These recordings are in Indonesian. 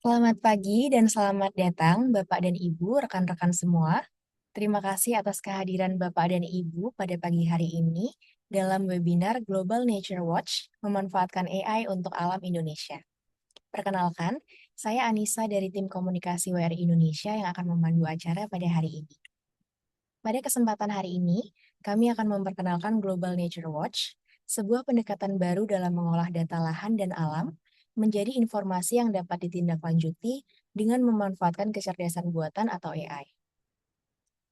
Selamat pagi dan selamat datang Bapak dan Ibu, rekan-rekan semua. Terima kasih atas kehadiran Bapak dan Ibu pada pagi hari ini dalam webinar Global Nature Watch, memanfaatkan AI untuk alam Indonesia. Perkenalkan, saya Anissa dari tim komunikasi WRI Indonesia yang akan memandu acara pada hari ini. Pada kesempatan hari ini, kami akan memperkenalkan Global Nature Watch, sebuah pendekatan baru dalam mengolah data lahan dan alam menjadi informasi yang dapat ditindaklanjuti dengan memanfaatkan kecerdasan buatan atau AI.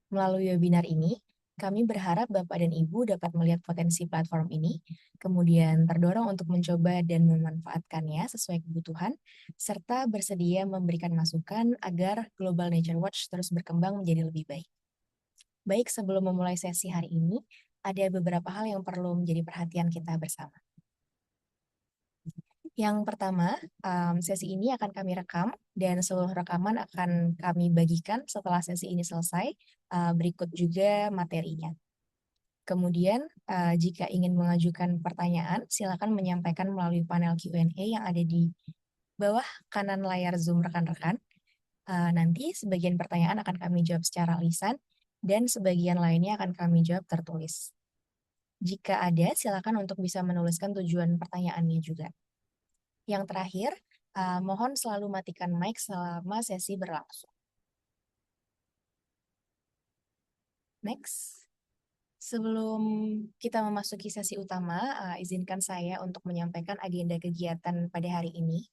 Melalui webinar ini, kami berharap Bapak dan Ibu dapat melihat potensi platform ini, kemudian terdorong untuk mencoba dan memanfaatkannya sesuai kebutuhan, serta bersedia memberikan masukan agar Global Nature Watch terus berkembang menjadi lebih baik. Baik, sebelum memulai sesi hari ini, ada beberapa hal yang perlu menjadi perhatian kita bersama. Yang pertama, sesi ini akan kami rekam dan seluruh rekaman akan kami bagikan setelah sesi ini selesai. Berikut juga materinya. Kemudian, jika ingin mengajukan pertanyaan, silakan menyampaikan melalui panel Q&A yang ada di bawah kanan layar Zoom rekan-rekan. Nanti sebagian pertanyaan akan kami jawab secara lisan dan sebagian lainnya akan kami jawab tertulis. Jika ada, silakan untuk bisa menuliskan tujuan pertanyaannya juga. Yang terakhir, mohon selalu matikan mic selama sesi berlangsung. Next. Sebelum kita memasuki sesi utama, izinkan saya untuk menyampaikan agenda kegiatan pada hari ini.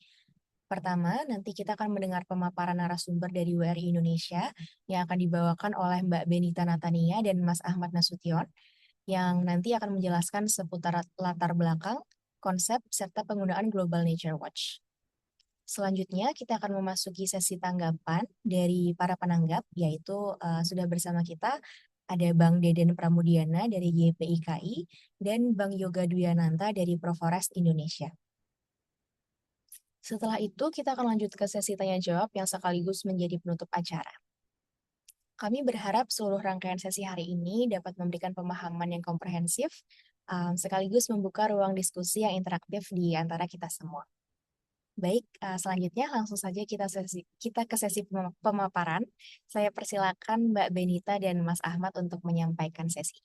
Pertama, nanti kita akan mendengar pemaparan narasumber dari WRI Indonesia yang akan dibawakan oleh Mbak Benita Natania dan Mas Ahmad Nasution, yang nanti akan menjelaskan seputar latar belakang, konsep, serta penggunaan Global Nature Watch. Selanjutnya, kita akan memasuki sesi tanggapan dari para penanggap, yaitu sudah bersama kita ada Bang Deden Pramudiana dari YPIKI dan Bang Yoga Dwiananta dari Proforest Indonesia. Setelah itu, kita akan lanjut ke sesi tanya-jawab yang sekaligus menjadi penutup acara. Kami berharap seluruh rangkaian sesi hari ini dapat memberikan pemahaman yang komprehensif, sekaligus membuka ruang diskusi yang interaktif di antara kita semua. Baik, selanjutnya langsung saja kita ke sesi pemaparan. Saya persilakan Mbak Benita dan Mas Ahmad untuk menyampaikan sesi.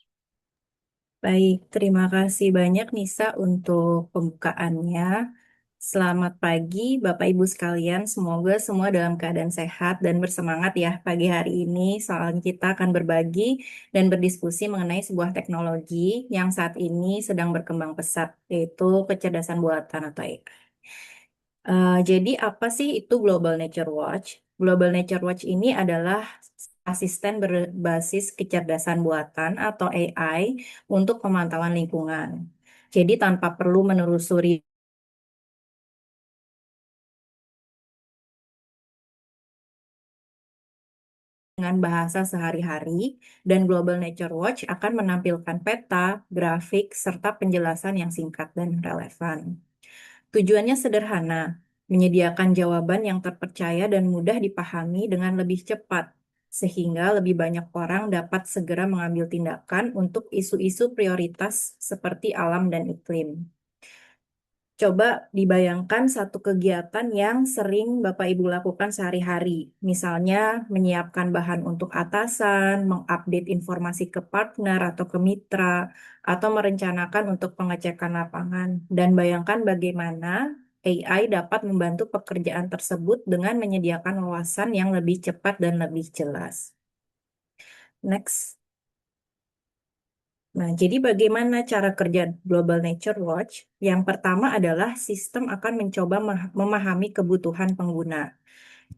Baik, terima kasih banyak Nisa untuk pembukaannya. Selamat pagi Bapak Ibu sekalian, semoga semua dalam keadaan sehat dan bersemangat ya pagi hari ini. Soalnya kita akan berbagi dan berdiskusi mengenai sebuah teknologi yang saat ini sedang berkembang pesat, yaitu kecerdasan buatan atau AI. Jadi apa sih itu Global Nature Watch? Global Nature Watch ini adalah asisten berbasis kecerdasan buatan atau AI untuk pemantauan lingkungan. Jadi tanpa perlu menelusuri dengan bahasa sehari-hari, dan Global Nature Watch akan menampilkan peta, grafik, serta penjelasan yang singkat dan relevan. Tujuannya sederhana, menyediakan jawaban yang terpercaya dan mudah dipahami dengan lebih cepat, sehingga lebih banyak orang dapat segera mengambil tindakan untuk isu-isu prioritas seperti alam dan iklim. Coba dibayangkan satu kegiatan yang sering Bapak Ibu lakukan sehari-hari, misalnya menyiapkan bahan untuk atasan, mengupdate informasi ke partner atau ke mitra, atau merencanakan untuk pengecekan lapangan. Dan bayangkan bagaimana AI dapat membantu pekerjaan tersebut dengan menyediakan wawasan yang lebih cepat dan lebih jelas. Next. Nah, jadi bagaimana cara kerja Global Nature Watch? Yang pertama adalah sistem akan mencoba memahami kebutuhan pengguna.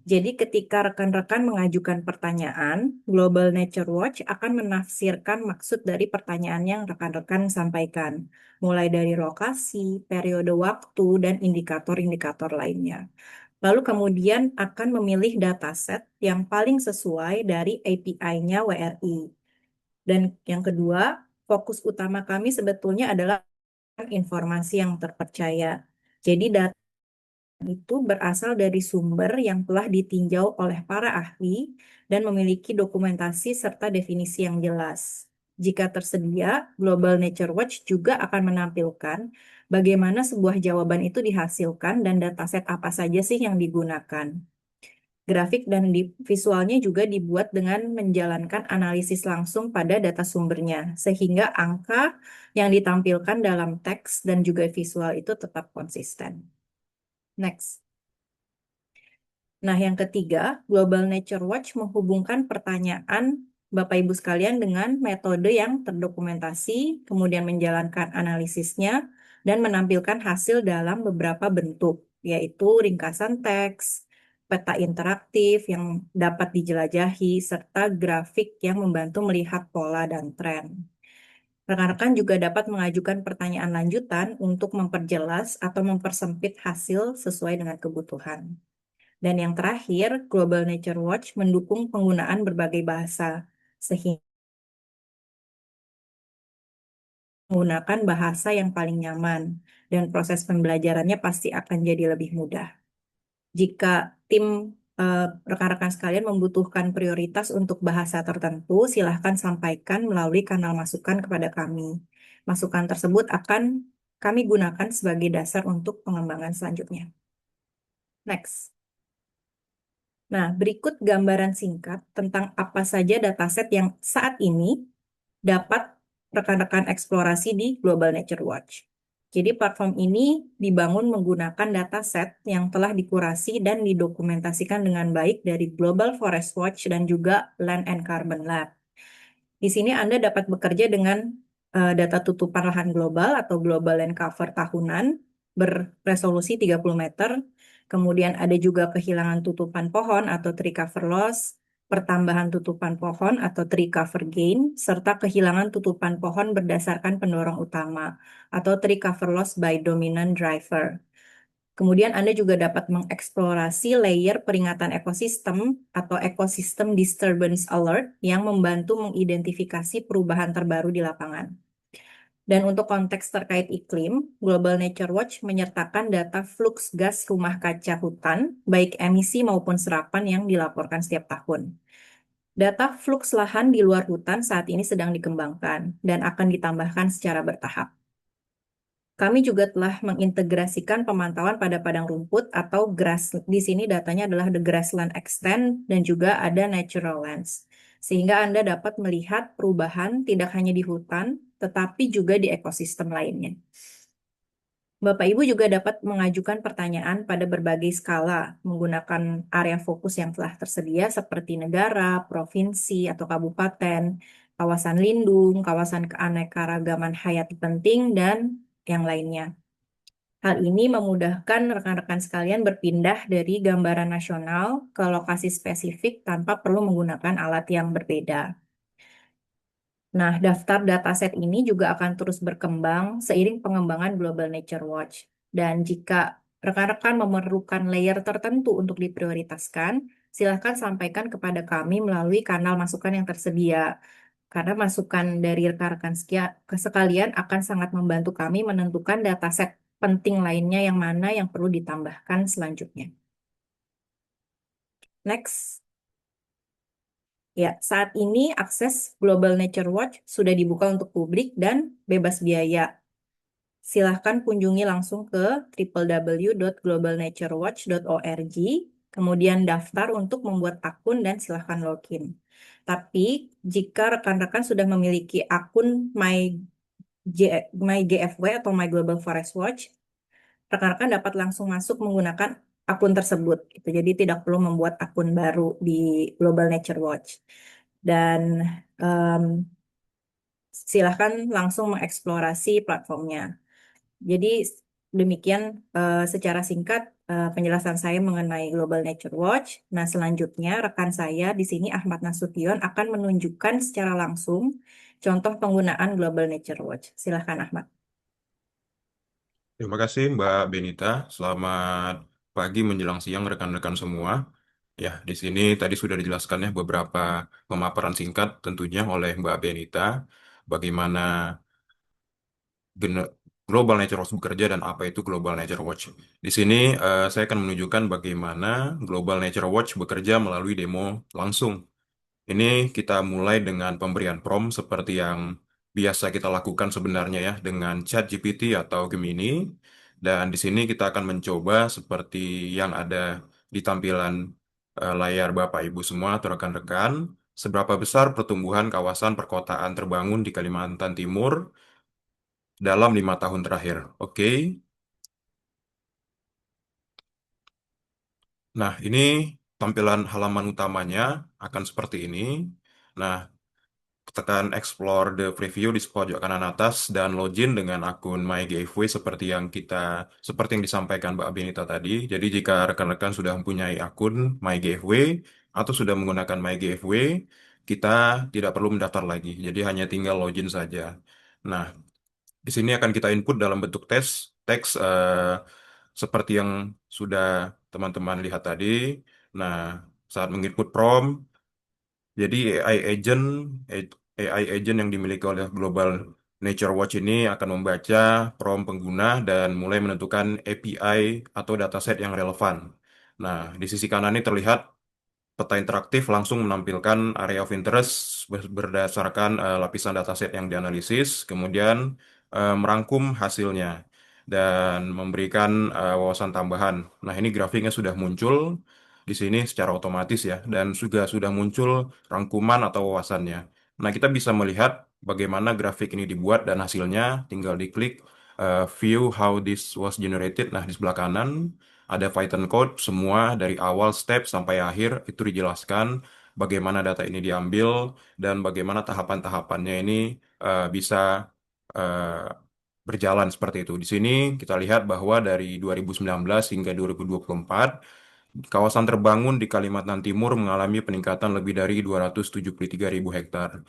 Jadi ketika rekan-rekan mengajukan pertanyaan, Global Nature Watch akan menafsirkan maksud dari pertanyaan yang rekan-rekan sampaikan, mulai dari lokasi, periode waktu, dan indikator-indikator lainnya. Lalu kemudian akan memilih dataset yang paling sesuai dari API-nya WRI. Dan yang kedua, fokus utama kami sebetulnya adalah informasi yang terpercaya. Jadi data itu berasal dari sumber yang telah ditinjau oleh para ahli dan memiliki dokumentasi serta definisi yang jelas. Jika tersedia, Global Nature Watch juga akan menampilkan bagaimana sebuah jawaban itu dihasilkan dan dataset apa saja sih yang digunakan. Grafik dan visualnya juga dibuat dengan menjalankan analisis langsung pada data sumbernya, sehingga angka yang ditampilkan dalam teks dan juga visual itu tetap konsisten. Next. Nah, yang ketiga, Global Nature Watch menghubungkan pertanyaan Bapak Ibu sekalian dengan metode yang terdokumentasi, kemudian menjalankan analisisnya, dan menampilkan hasil dalam beberapa bentuk, yaitu ringkasan teks, peta interaktif yang dapat dijelajahi, serta grafik yang membantu melihat pola dan tren. Rekan-rekan juga dapat mengajukan pertanyaan lanjutan untuk memperjelas atau mempersempit hasil sesuai dengan kebutuhan. Dan yang terakhir, Global Nature Watch mendukung penggunaan berbagai bahasa, sehingga menggunakan bahasa yang paling nyaman, dan proses pembelajarannya pasti akan jadi lebih mudah. Jika tim rekan-rekan sekalian membutuhkan prioritas untuk bahasa tertentu, silahkan sampaikan melalui kanal masukan kepada kami. Masukan tersebut akan kami gunakan sebagai dasar untuk pengembangan selanjutnya. Next. Nah, berikut gambaran singkat tentang apa saja dataset yang saat ini dapat rekan-rekan eksplorasi di Global Nature Watch. Jadi platform ini dibangun menggunakan dataset yang telah dikurasi dan didokumentasikan dengan baik dari Global Forest Watch dan juga Land and Carbon Lab. Di sini Anda dapat bekerja dengan data tutupan lahan global atau global land cover tahunan berresolusi 30 meter. Kemudian ada juga kehilangan tutupan pohon atau tree cover loss, pertambahan tutupan pohon atau tree cover gain, serta kehilangan tutupan pohon berdasarkan pendorong utama atau tree cover loss by dominant driver. Kemudian Anda juga dapat mengeksplorasi layer peringatan ekosistem atau ekosistem disturbance alert yang membantu mengidentifikasi perubahan terbaru di lapangan. Dan untuk konteks terkait iklim, Global Nature Watch menyertakan data fluks gas rumah kaca hutan, baik emisi maupun serapan yang dilaporkan setiap tahun. Data fluks lahan di luar hutan saat ini sedang dikembangkan dan akan ditambahkan secara bertahap. Kami juga telah mengintegrasikan pemantauan pada padang rumput atau grass. Di sini datanya adalah the grassland extent dan juga ada natural lands. Sehingga Anda dapat melihat perubahan tidak hanya di hutan, tetapi juga di ekosistem lainnya. Bapak Ibu juga dapat mengajukan pertanyaan pada berbagai skala menggunakan area fokus yang telah tersedia seperti negara, provinsi, atau kabupaten, kawasan lindung, kawasan keanekaragaman hayati penting, dan yang lainnya. Hal ini memudahkan rekan-rekan sekalian berpindah dari gambaran nasional ke lokasi spesifik tanpa perlu menggunakan alat yang berbeda. Nah, daftar dataset ini juga akan terus berkembang seiring pengembangan Global Nature Watch. Dan jika rekan-rekan memerlukan layer tertentu untuk diprioritaskan, silakan sampaikan kepada kami melalui kanal masukan yang tersedia. Karena masukan dari rekan-rekan sekalian akan sangat membantu kami menentukan dataset penting lainnya yang mana yang perlu ditambahkan selanjutnya. Next. Ya, saat ini akses Global Nature Watch sudah dibuka untuk publik dan bebas biaya. Silahkan kunjungi langsung ke www.globalnaturewatch.org, kemudian daftar untuk membuat akun dan silahkan login. Tapi, jika rekan-rekan sudah memiliki akun MyGFW atau My Global Forest Watch, rekan-rekan dapat langsung masuk menggunakan akun tersebut. Gitu. Jadi tidak perlu membuat akun baru di Global Nature Watch. Dan silahkan langsung mengeksplorasi platformnya. Jadi demikian secara singkat penjelasan saya mengenai Global Nature Watch. Nah, selanjutnya rekan saya di sini Ahmad Nasution akan menunjukkan secara langsung contoh penggunaan Global Nature Watch. Silahkan Ahmad. Terima kasih Mbak Benita. Selamat pagi menjelang siang rekan-rekan semua. Ya, di sini tadi sudah dijelaskan ya beberapa pemaparan singkat tentunya oleh Mbak Benita bagaimana Global Nature Watch bekerja dan apa itu Global Nature Watch. Di sini saya akan menunjukkan bagaimana Global Nature Watch bekerja melalui demo langsung. Ini kita mulai dengan pemberian prompt seperti yang biasa kita lakukan sebenarnya ya dengan ChatGPT atau Gemini. Dan di sini kita akan mencoba seperti yang ada di tampilan layar Bapak Ibu semua atau rekan-rekan, seberapa besar pertumbuhan kawasan perkotaan terbangun di Kalimantan Timur dalam 5 tahun terakhir. Oke. Nah, ini tampilan halaman utamanya akan seperti ini. Nah, tekan explore the preview di pojok kanan atas dan login dengan akun MyGiveaway seperti yang disampaikan Mbak Benita tadi. Jadi jika rekan-rekan sudah mempunyai akun MyGiveaway atau sudah menggunakan MyGiveaway, kita tidak perlu mendaftar lagi. Jadi hanya tinggal login saja. Nah, di sini akan kita input dalam bentuk teks seperti yang sudah teman-teman lihat tadi. Nah, saat menginput prompt, jadi AI agent yang dimiliki oleh Global Nature Watch ini akan membaca prompt pengguna dan mulai menentukan API atau dataset yang relevan. Nah, di sisi kanan ini terlihat peta interaktif langsung menampilkan area of interest berdasarkan lapisan dataset yang dianalisis, kemudian merangkum hasilnya dan memberikan wawasan tambahan. Nah, ini grafiknya sudah muncul di sini secara otomatis ya, dan juga sudah muncul rangkuman atau wawasannya. Nah, kita bisa melihat bagaimana grafik ini dibuat dan hasilnya tinggal diklik view how this was generated. Nah, di sebelah kanan ada Python code, semua dari awal step sampai akhir itu dijelaskan bagaimana data ini diambil dan bagaimana tahapan-tahapannya ini bisa eh, berjalan seperti itu. Di sini kita lihat bahwa dari 2019 hingga 2024, kawasan terbangun di Kalimantan Timur mengalami peningkatan lebih dari 273.000 hektar.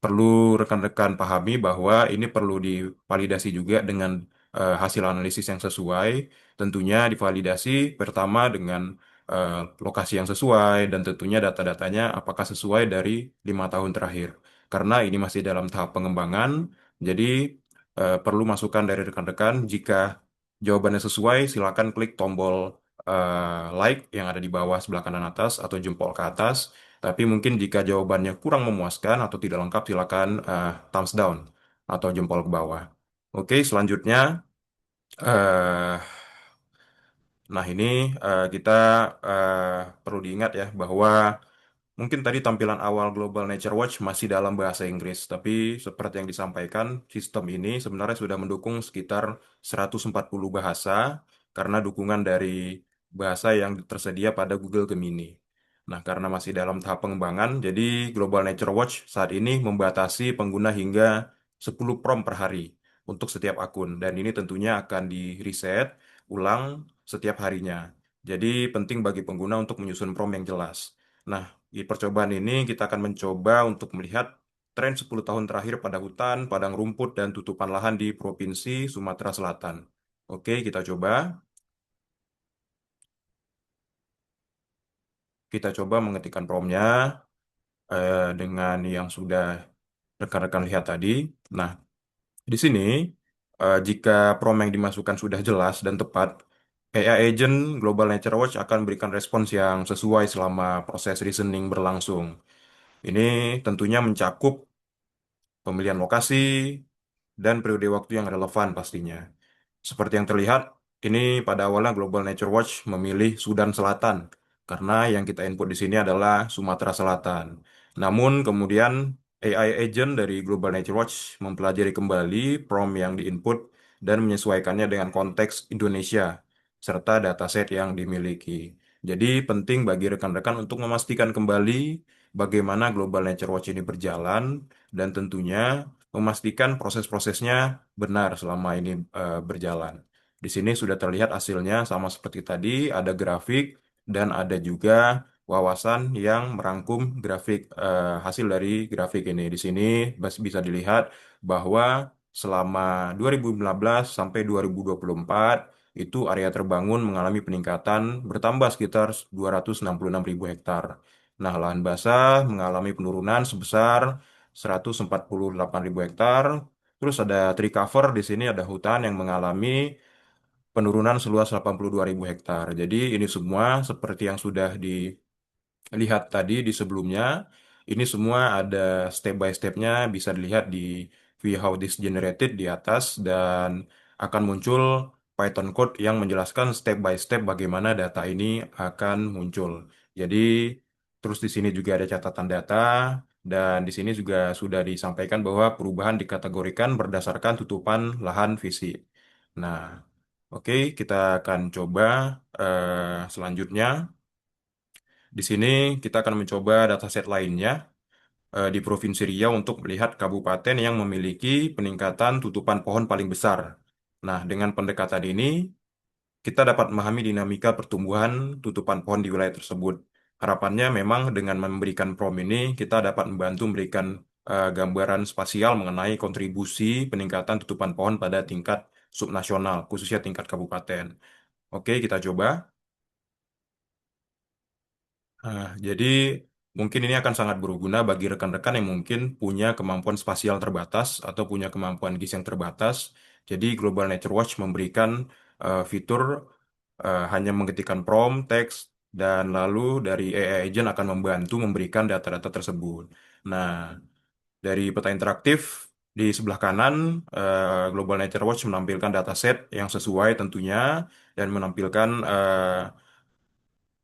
Perlu rekan-rekan pahami bahwa ini perlu divalidasi juga dengan hasil analisis yang sesuai. Tentunya divalidasi pertama dengan eh, lokasi yang sesuai dan tentunya data-datanya apakah sesuai dari 5 tahun terakhir. Karena ini masih dalam tahap pengembangan, jadi perlu masukan dari rekan-rekan. Jika jawabannya sesuai, silakan klik tombol like yang ada di bawah sebelah kanan atas atau jempol ke atas. Tapi mungkin jika jawabannya kurang memuaskan atau tidak lengkap, silakan thumbs down atau jempol ke bawah. Oke, selanjutnya, eh, nah ini kita eh, perlu diingat ya bahwa mungkin tadi tampilan awal Global Nature Watch masih dalam bahasa Inggris, tapi seperti yang disampaikan, sistem ini sebenarnya sudah mendukung sekitar 140 bahasa karena dukungan dari bahasa yang tersedia pada Google Gemini. Nah, karena masih dalam tahap pengembangan, jadi Global Nature Watch saat ini membatasi pengguna hingga 10 prompt per hari untuk setiap akun, dan ini tentunya akan di-reset ulang setiap harinya. Jadi penting bagi pengguna untuk menyusun prompt yang jelas. Nah, di percobaan ini kita akan mencoba untuk melihat tren 10 tahun terakhir pada hutan, padang rumput, dan tutupan lahan di Provinsi Sumatera Selatan. Oke, kita coba. Kita coba mengetikkan promnya dengan yang sudah rekan-rekan lihat tadi. Nah, di sini jika prompt yang dimasukkan sudah jelas dan tepat, AI Agent Global Nature Watch akan memberikan respons yang sesuai selama proses reasoning berlangsung. Ini tentunya mencakup pemilihan lokasi, dan periode waktu yang relevan pastinya. Seperti yang terlihat, ini pada awalnya Global Nature Watch memilih Sudan Selatan, karena yang kita input di sini adalah Sumatera Selatan. Namun kemudian AI agent dari Global Nature Watch mempelajari kembali prompt yang diinput dan menyesuaikannya dengan konteks Indonesia, serta dataset yang dimiliki. Jadi penting bagi rekan-rekan untuk memastikan kembali bagaimana Global Nature Watch ini berjalan dan tentunya memastikan proses-prosesnya benar selama ini berjalan. Di sini sudah terlihat hasilnya sama seperti tadi, ada grafik dan ada juga wawasan yang merangkum grafik hasil dari grafik ini. Di sini bisa dilihat bahwa selama 2015 sampai 2024 itu area terbangun mengalami peningkatan bertambah sekitar 266.000 hektar. Nah, lahan basah mengalami penurunan sebesar 148.000 hektar. Terus ada tree cover, di sini ada hutan yang mengalami penurunan seluas 82.000 hektar. Jadi ini semua seperti yang sudah dilihat tadi di sebelumnya, Ini semua ada step by stepnya, bisa dilihat di view how this generated di atas, dan akan muncul Python code yang menjelaskan step by step bagaimana data ini akan muncul. Jadi, terus di sini juga ada catatan data, dan di sini juga sudah disampaikan bahwa perubahan dikategorikan berdasarkan tutupan lahan fisik. Nah, oke, kita akan coba selanjutnya. Di sini kita akan mencoba dataset lainnya di Provinsi Riau untuk melihat kabupaten yang memiliki peningkatan tutupan pohon paling besar. Nah, dengan pendekatan ini, kita dapat memahami dinamika pertumbuhan tutupan pohon di wilayah tersebut. Harapannya memang dengan memberikan prompt ini, kita dapat membantu memberikan gambaran spasial mengenai kontribusi peningkatan tutupan pohon pada tingkat subnasional, khususnya tingkat kabupaten. Oke, kita coba. Jadi mungkin ini akan sangat berguna bagi rekan-rekan yang mungkin punya kemampuan spasial terbatas atau punya kemampuan GIS yang terbatas. Jadi Global Nature Watch memberikan fitur hanya mengetikkan prompt, teks, dan lalu dari AI Agent akan membantu memberikan data-data tersebut. Nah, dari peta interaktif di sebelah kanan, Global Nature Watch menampilkan dataset yang sesuai tentunya dan menampilkan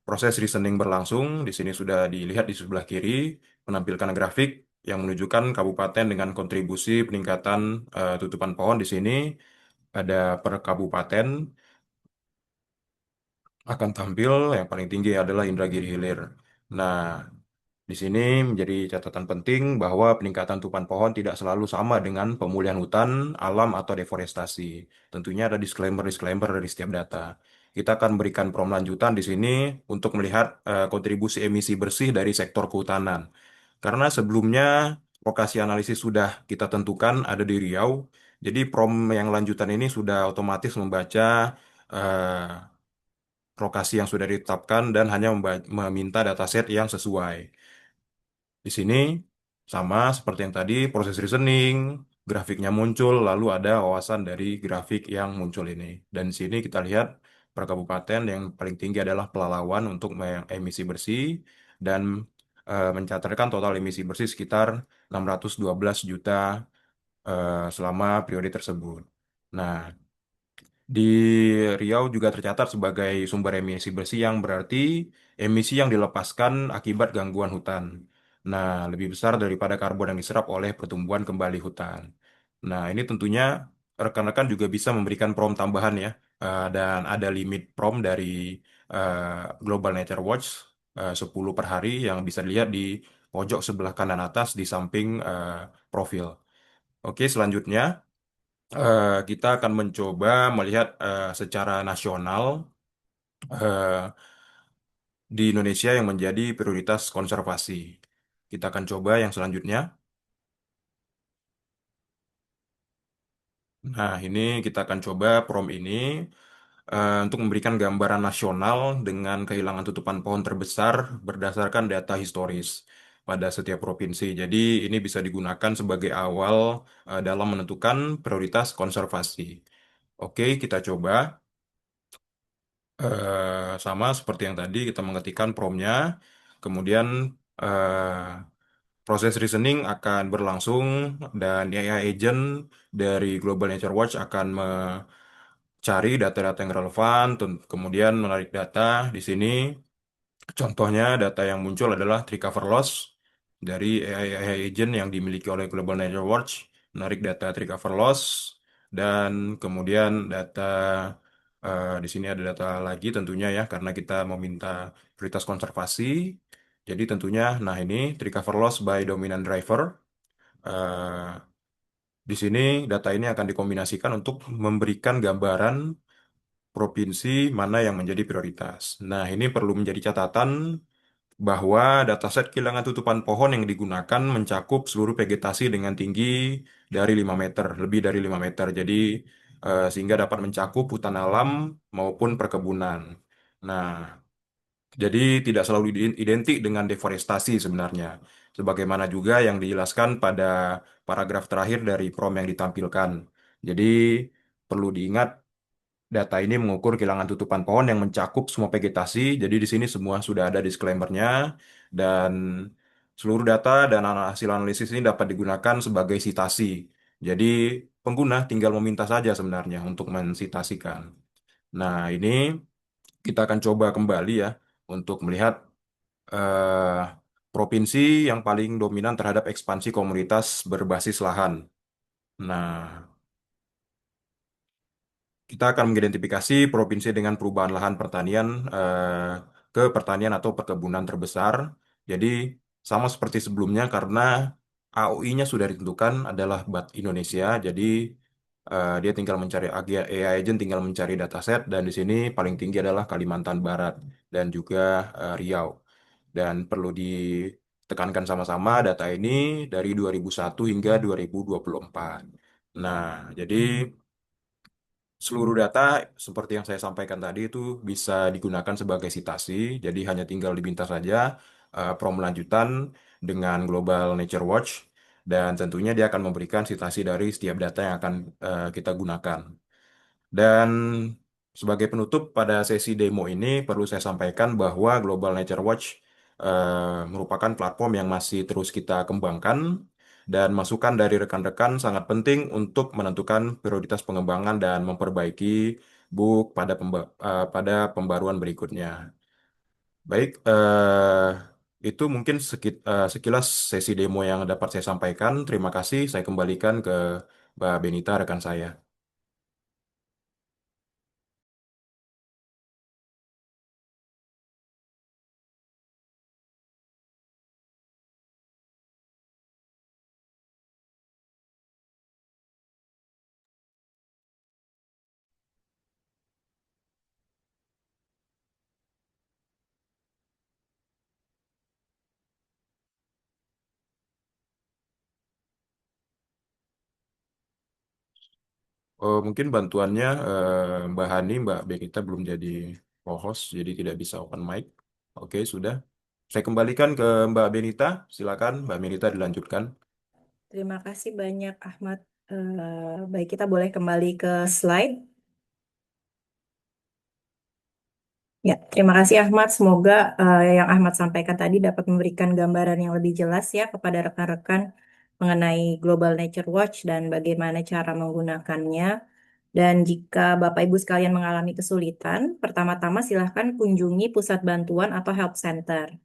proses reasoning berlangsung. Di sini sudah dilihat di sebelah kiri, menampilkan grafik yang menunjukkan kabupaten dengan kontribusi peningkatan tutupan pohon. Di sini ada per kabupaten akan tampil yang paling tinggi adalah Indragiri Hilir. Nah, di sini menjadi catatan penting bahwa peningkatan tutupan pohon tidak selalu sama dengan pemulihan hutan, alam, atau deforestasi. Tentunya ada disclaimer-disclaimer dari setiap data. Kita akan berikan prom lanjutan di sini untuk melihat kontribusi emisi bersih dari sektor kehutanan. Karena sebelumnya lokasi analisis sudah kita tentukan ada di Riau, jadi prom yang lanjutan ini sudah otomatis membaca lokasi yang sudah ditetapkan dan hanya meminta dataset yang sesuai. Di sini sama seperti yang tadi, proses reasoning, grafiknya muncul, lalu ada wawasan dari grafik yang muncul ini. Dan di sini kita lihat per kabupaten yang paling tinggi adalah Pelalawan untuk emisi bersih dan mencatatkan total emisi bersih sekitar 612 juta selama periode tersebut. Nah, di Riau juga tercatat sebagai sumber emisi bersih yang berarti emisi yang dilepaskan akibat gangguan hutan. Nah, lebih besar daripada karbon yang diserap oleh pertumbuhan kembali hutan. Nah, ini tentunya rekan-rekan juga bisa memberikan prompt tambahan ya. Dan ada limit prompt dari Global Nature Watch 10 per hari yang bisa dilihat di pojok sebelah kanan atas di samping profil. Oke, selanjutnya kita akan mencoba melihat secara nasional eh, di Indonesia yang menjadi prioritas konservasi. Kita akan coba yang selanjutnya. Nah, ini kita akan coba prom ini untuk memberikan gambaran nasional dengan kehilangan tutupan pohon terbesar berdasarkan data historis pada setiap provinsi. Jadi, ini bisa digunakan sebagai awal dalam menentukan prioritas konservasi. Oke, kita coba. Sama seperti yang tadi kita mengetikkan promnya, kemudian proses reasoning akan berlangsung dan AI agent dari Global Nature Watch akan mencari data-data yang relevan, kemudian menarik data di sini. Contohnya data yang muncul adalah tree cover loss dari AI agent yang dimiliki oleh Global Nature Watch, menarik data tree cover loss dan kemudian data di sini ada data lagi tentunya ya karena kita meminta prioritas konservasi. Jadi tentunya nah ini tree cover loss by dominant driver. Eh, di sini data ini akan dikombinasikan untuk memberikan gambaran provinsi mana yang menjadi prioritas. Nah, ini perlu menjadi catatan bahwa dataset kehilangan tutupan pohon yang digunakan mencakup seluruh vegetasi dengan tinggi dari 5 meter, lebih dari 5 meter. Jadi, sehingga dapat mencakup hutan alam maupun perkebunan. Nah, jadi tidak selalu identik dengan deforestasi sebenarnya. Sebagaimana juga yang dijelaskan pada paragraf terakhir dari prom yang ditampilkan. Jadi, perlu diingat data ini mengukur kehilangan tutupan pohon yang mencakup semua vegetasi. Jadi di sini semua sudah ada disclaimer-nya dan Seluruh data dan hasil analisis ini dapat digunakan sebagai sitasi. Jadi pengguna tinggal meminta saja sebenarnya untuk mensitasikan. Nah, ini kita akan coba kembali ya untuk melihat eh, provinsi yang paling dominan terhadap ekspansi komunitas berbasis lahan. Nah, kita akan mengidentifikasi provinsi dengan perubahan lahan pertanian ke pertanian atau perkebunan terbesar. Jadi sama seperti sebelumnya karena AOI-nya sudah ditentukan adalah BAT Indonesia. Jadi dia tinggal mencari AI agent tinggal mencari dataset dan di sini paling tinggi adalah Kalimantan Barat dan juga Riau. Dan perlu ditekankan sama-sama data ini dari 2001 hingga 2024. Nah, jadi seluruh data seperti yang saya sampaikan tadi itu bisa digunakan sebagai sitasi, jadi hanya tinggal dibinta saja prom lanjutan dengan Global Nature Watch dan tentunya dia akan memberikan sitasi dari setiap data yang akan kita gunakan. Dan sebagai penutup pada sesi demo ini perlu saya sampaikan bahwa Global Nature Watch merupakan platform yang masih terus kita kembangkan dan masukan dari rekan-rekan sangat penting untuk menentukan prioritas pengembangan dan memperbaiki book pada pembaruan berikutnya. Baik, itu mungkin sekilas sesi demo yang dapat saya sampaikan. Terima kasih. Saya kembalikan ke Mbak Benita, rekan saya. Oh, mungkin bantuannya Mbak Hani, Mbak Benita belum jadi co-host, jadi tidak bisa open mic. Oke, sudah. Saya kembalikan ke Mbak Benita. Silakan, Mbak Benita dilanjutkan. Terima kasih banyak Ahmad. Baik, kita boleh kembali ke slide. Ya, terima kasih Ahmad. Semoga yang Ahmad sampaikan tadi dapat memberikan gambaran yang lebih jelas ya kepada rekan-rekan mengenai Global Nature Watch dan bagaimana cara menggunakannya. Dan jika Bapak Ibu sekalian mengalami kesulitan, pertama-tama silahkan kunjungi pusat bantuan atau help center.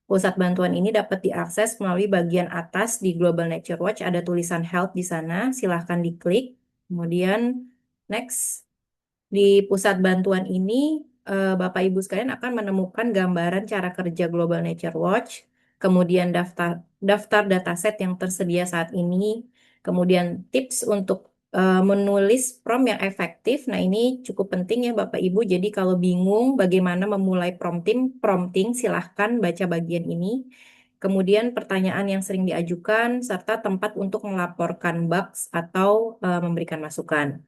Pusat bantuan ini dapat diakses melalui bagian atas di Global Nature Watch, ada tulisan help di sana, silahkan diklik. Kemudian next. Di pusat bantuan ini, Bapak Ibu sekalian akan menemukan gambaran cara kerja Global Nature Watch, kemudian daftar dataset yang tersedia saat ini, kemudian tips untuk menulis prompt yang efektif. Nah, ini cukup penting ya Bapak Ibu. Jadi kalau bingung bagaimana memulai prompting, silahkan baca bagian ini. Kemudian pertanyaan yang sering diajukan, serta tempat untuk melaporkan bugs atau memberikan masukan.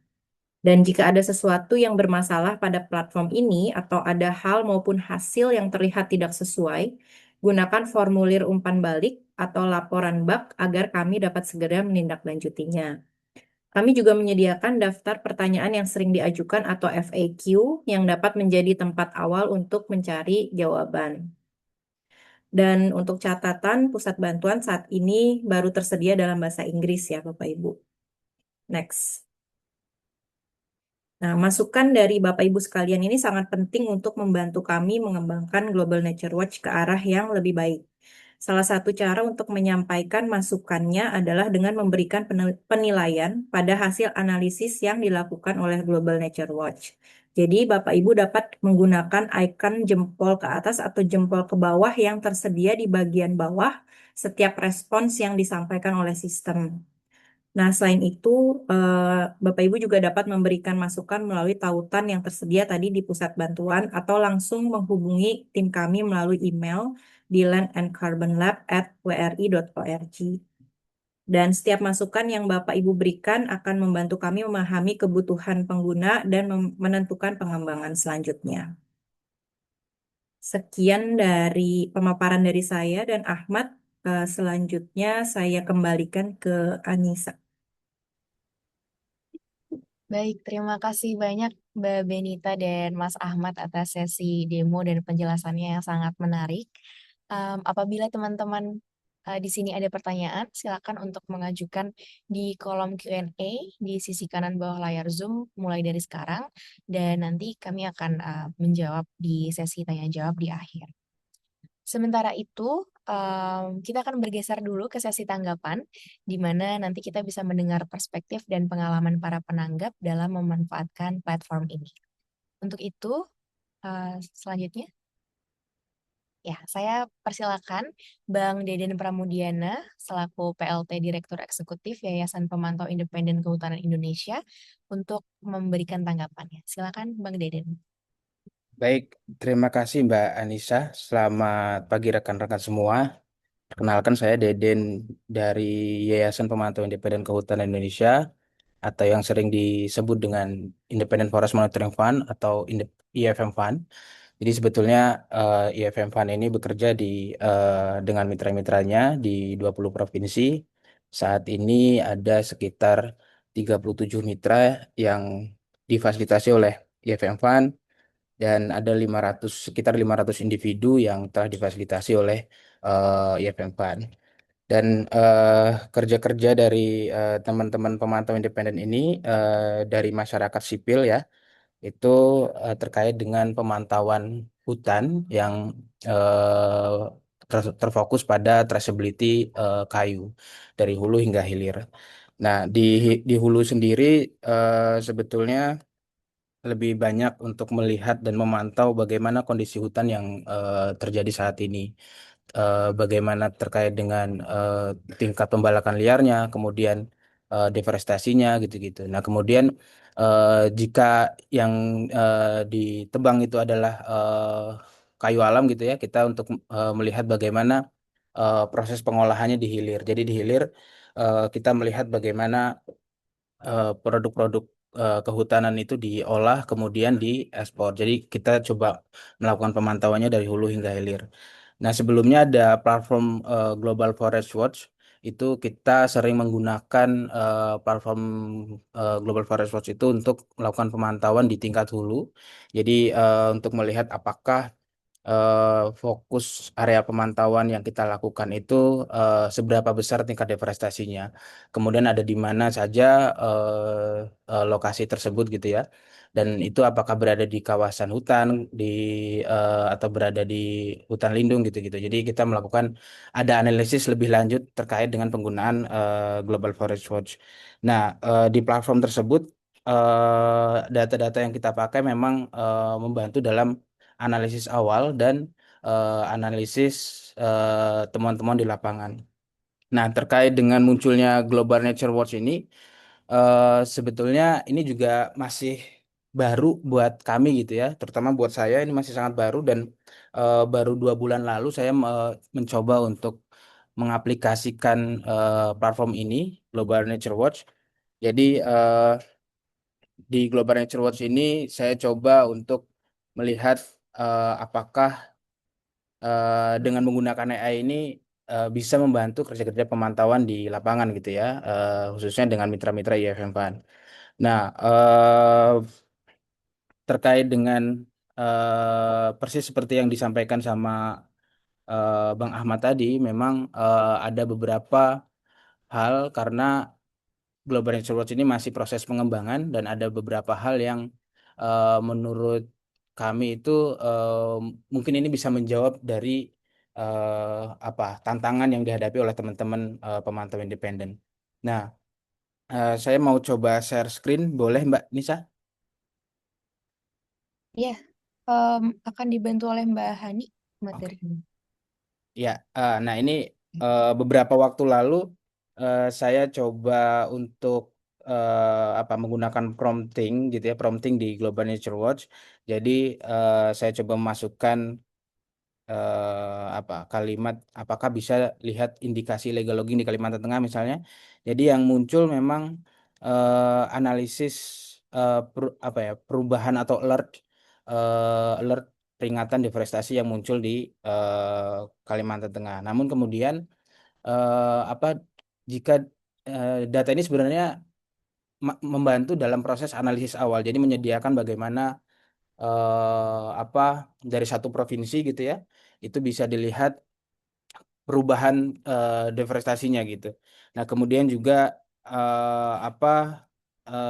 Dan jika ada sesuatu yang bermasalah pada platform ini atau ada hal maupun hasil yang terlihat tidak sesuai, gunakan formulir umpan balik atau laporan bug agar kami dapat segera menindaklanjutinya. Kami juga menyediakan daftar pertanyaan yang sering diajukan atau FAQ yang dapat menjadi tempat awal untuk mencari jawaban. Dan untuk catatan, pusat bantuan saat ini baru tersedia dalam bahasa Inggris ya Bapak Ibu. Next. Nah, masukan dari Bapak Ibu sekalian ini sangat penting untuk membantu kami mengembangkan Global Nature Watch ke arah yang lebih baik. Salah satu cara untuk menyampaikan masukannya adalah dengan memberikan penilaian pada hasil analisis yang dilakukan oleh Global Nature Watch. Jadi, Bapak Ibu dapat menggunakan icon jempol ke atas atau jempol ke bawah yang tersedia di bagian bawah setiap respons yang disampaikan oleh sistem. Nah, selain itu, Bapak Ibu juga dapat memberikan masukan melalui tautan yang tersedia tadi di pusat bantuan atau langsung menghubungi tim kami melalui email di landandcarbonlab@wri.org. Dan setiap masukan yang Bapak Ibu berikan akan membantu kami memahami kebutuhan pengguna dan menentukan pengembangan selanjutnya. Sekian dari pemaparan dari saya dan Ahmad. Selanjutnya saya kembalikan ke Anissa. Baik, terima kasih banyak Mbak Benita dan Mas Ahmad atas sesi demo dan penjelasannya yang sangat menarik. Apabila teman-teman Di sini ada pertanyaan, silakan untuk mengajukan di kolom Q&A di sisi kanan bawah layar Zoom mulai dari sekarang, dan nanti kami akan menjawab di sesi tanya jawab di akhir. Sementara itu, kita akan bergeser dulu ke sesi tanggapan, di mana nanti kita bisa mendengar perspektif dan pengalaman para penanggap dalam memanfaatkan platform ini. Untuk itu, selanjutnya, ya, saya persilakan Bang Deden Pramudiana selaku PLT Direktur Eksekutif Yayasan Pemantau Independen Kehutanan Indonesia untuk memberikan tanggapannya. Silakan Bang Deden. Baik, terima kasih Mbak Anissa. Selamat pagi rekan-rekan semua. Perkenalkan saya Deden dari Yayasan Pemantau Independen Kehutanan Indonesia atau yang sering disebut dengan Independent Forest Monitoring Fund atau IFM Fund. Jadi sebetulnya IFM Fund ini bekerja dengan mitra-mitranya di 20 provinsi. Saat ini ada sekitar 37 mitra yang difasilitasi oleh IFM Fund dan ada sekitar 500 individu yang telah difasilitasi oleh IFM Fund. Dan kerja-kerja dari teman-teman pemantau independen ini dari masyarakat sipil ya, itu terkait dengan pemantauan hutan yang eh, terfokus pada traceability kayu dari hulu hingga hilir. Nah, di hulu sendiri sebetulnya lebih banyak untuk melihat dan memantau bagaimana kondisi hutan yang terjadi saat ini. Bagaimana terkait dengan tingkat pembalakan liarnya, kemudian deforestasinya gitu-gitu. Nah, kemudian jika yang ditebang itu adalah kayu alam gitu ya, kita untuk melihat bagaimana proses pengolahannya di hilir. Jadi di hilir kita melihat bagaimana produk-produk kehutanan itu diolah kemudian diekspor. Jadi kita coba melakukan pemantauannya dari hulu hingga hilir. Nah, sebelumnya ada platform Global Forest Watch. Itu kita sering menggunakan platform Global Forest Watch itu untuk melakukan pemantauan di tingkat hulu. Jadi untuk melihat apakah fokus area pemantauan yang kita lakukan itu seberapa besar tingkat deforestasinya. Kemudian ada di mana saja lokasi tersebut gitu ya. Dan itu apakah berada di kawasan hutan atau berada di hutan lindung gitu-gitu. Jadi kita melakukan ada analisis lebih lanjut terkait dengan penggunaan Global Forest Watch. Nah, di platform tersebut data-data yang kita pakai memang membantu dalam analisis awal dan analisis temuan-temuan di lapangan. Nah, terkait dengan munculnya Global Nature Watch ini, sebetulnya ini juga masih baru buat kami gitu ya, terutama buat saya ini masih sangat baru dan baru 2 bulan lalu saya mencoba untuk mengaplikasikan platform ini, Global Nature Watch. Jadi di Global Nature Watch ini saya coba untuk melihat apakah dengan menggunakan AI ini bisa membantu kerja-kerja pemantauan di lapangan gitu ya, khususnya dengan mitra-mitra IFM Fund. Nah, terkait dengan persis seperti yang disampaikan sama Bang Ahmad tadi, memang ada beberapa hal karena Global Nature Watch ini masih proses pengembangan dan ada beberapa hal yang menurut kami itu mungkin ini bisa menjawab dari apa tantangan yang dihadapi oleh teman-teman pemantau independen. Nah, saya mau coba share screen, boleh Mbak Nisa? Ya, akan dibantu oleh Mbak Hani Oke. materinya. Ya, nah ini beberapa waktu lalu saya coba untuk apa menggunakan prompting gitu ya, prompting di Global Nature Watch. Jadi saya coba memasukkan apa kalimat apakah bisa lihat indikasi illegal logging di Kalimantan Tengah misalnya. Jadi yang muncul memang analisis apa ya perubahan atau alert peringatan deforestasi yang muncul di Kalimantan Tengah. Namun kemudian apa jika data ini sebenarnya membantu dalam proses analisis awal. Jadi menyediakan bagaimana apa dari satu provinsi gitu ya, itu bisa dilihat perubahan deforestasinya gitu. Nah, kemudian juga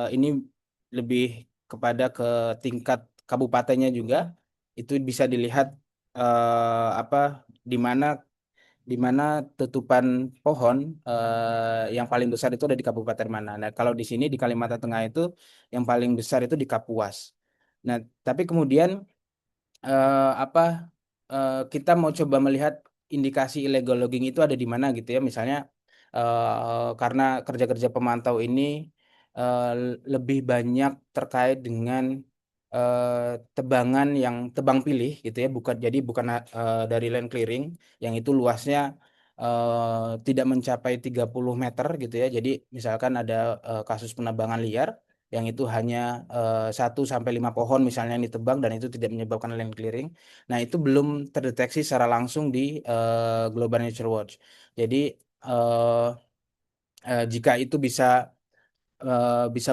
ini lebih kepada ke tingkat kabupatennya juga itu bisa dilihat di mana di mana tutupan pohon yang paling besar itu ada di kabupaten mana. Nah, kalau di sini di Kalimantan Tengah itu yang paling besar itu di Kapuas. Nah, tapi kemudian eh, apa kita mau coba melihat indikasi illegal logging itu ada di mana gitu ya. Misalnya karena kerja-kerja pemantau ini lebih banyak terkait dengan tebangan yang tebang pilih gitu ya, bukan dari land clearing yang itu luasnya tidak mencapai 30 meter gitu ya. Jadi misalkan ada kasus penebangan liar yang itu hanya 1 sampai 5 pohon misalnya yang ditebang dan itu tidak menyebabkan land clearing. Nah, itu belum terdeteksi secara langsung di Global Nature Watch. Jadi eh, jika itu bisa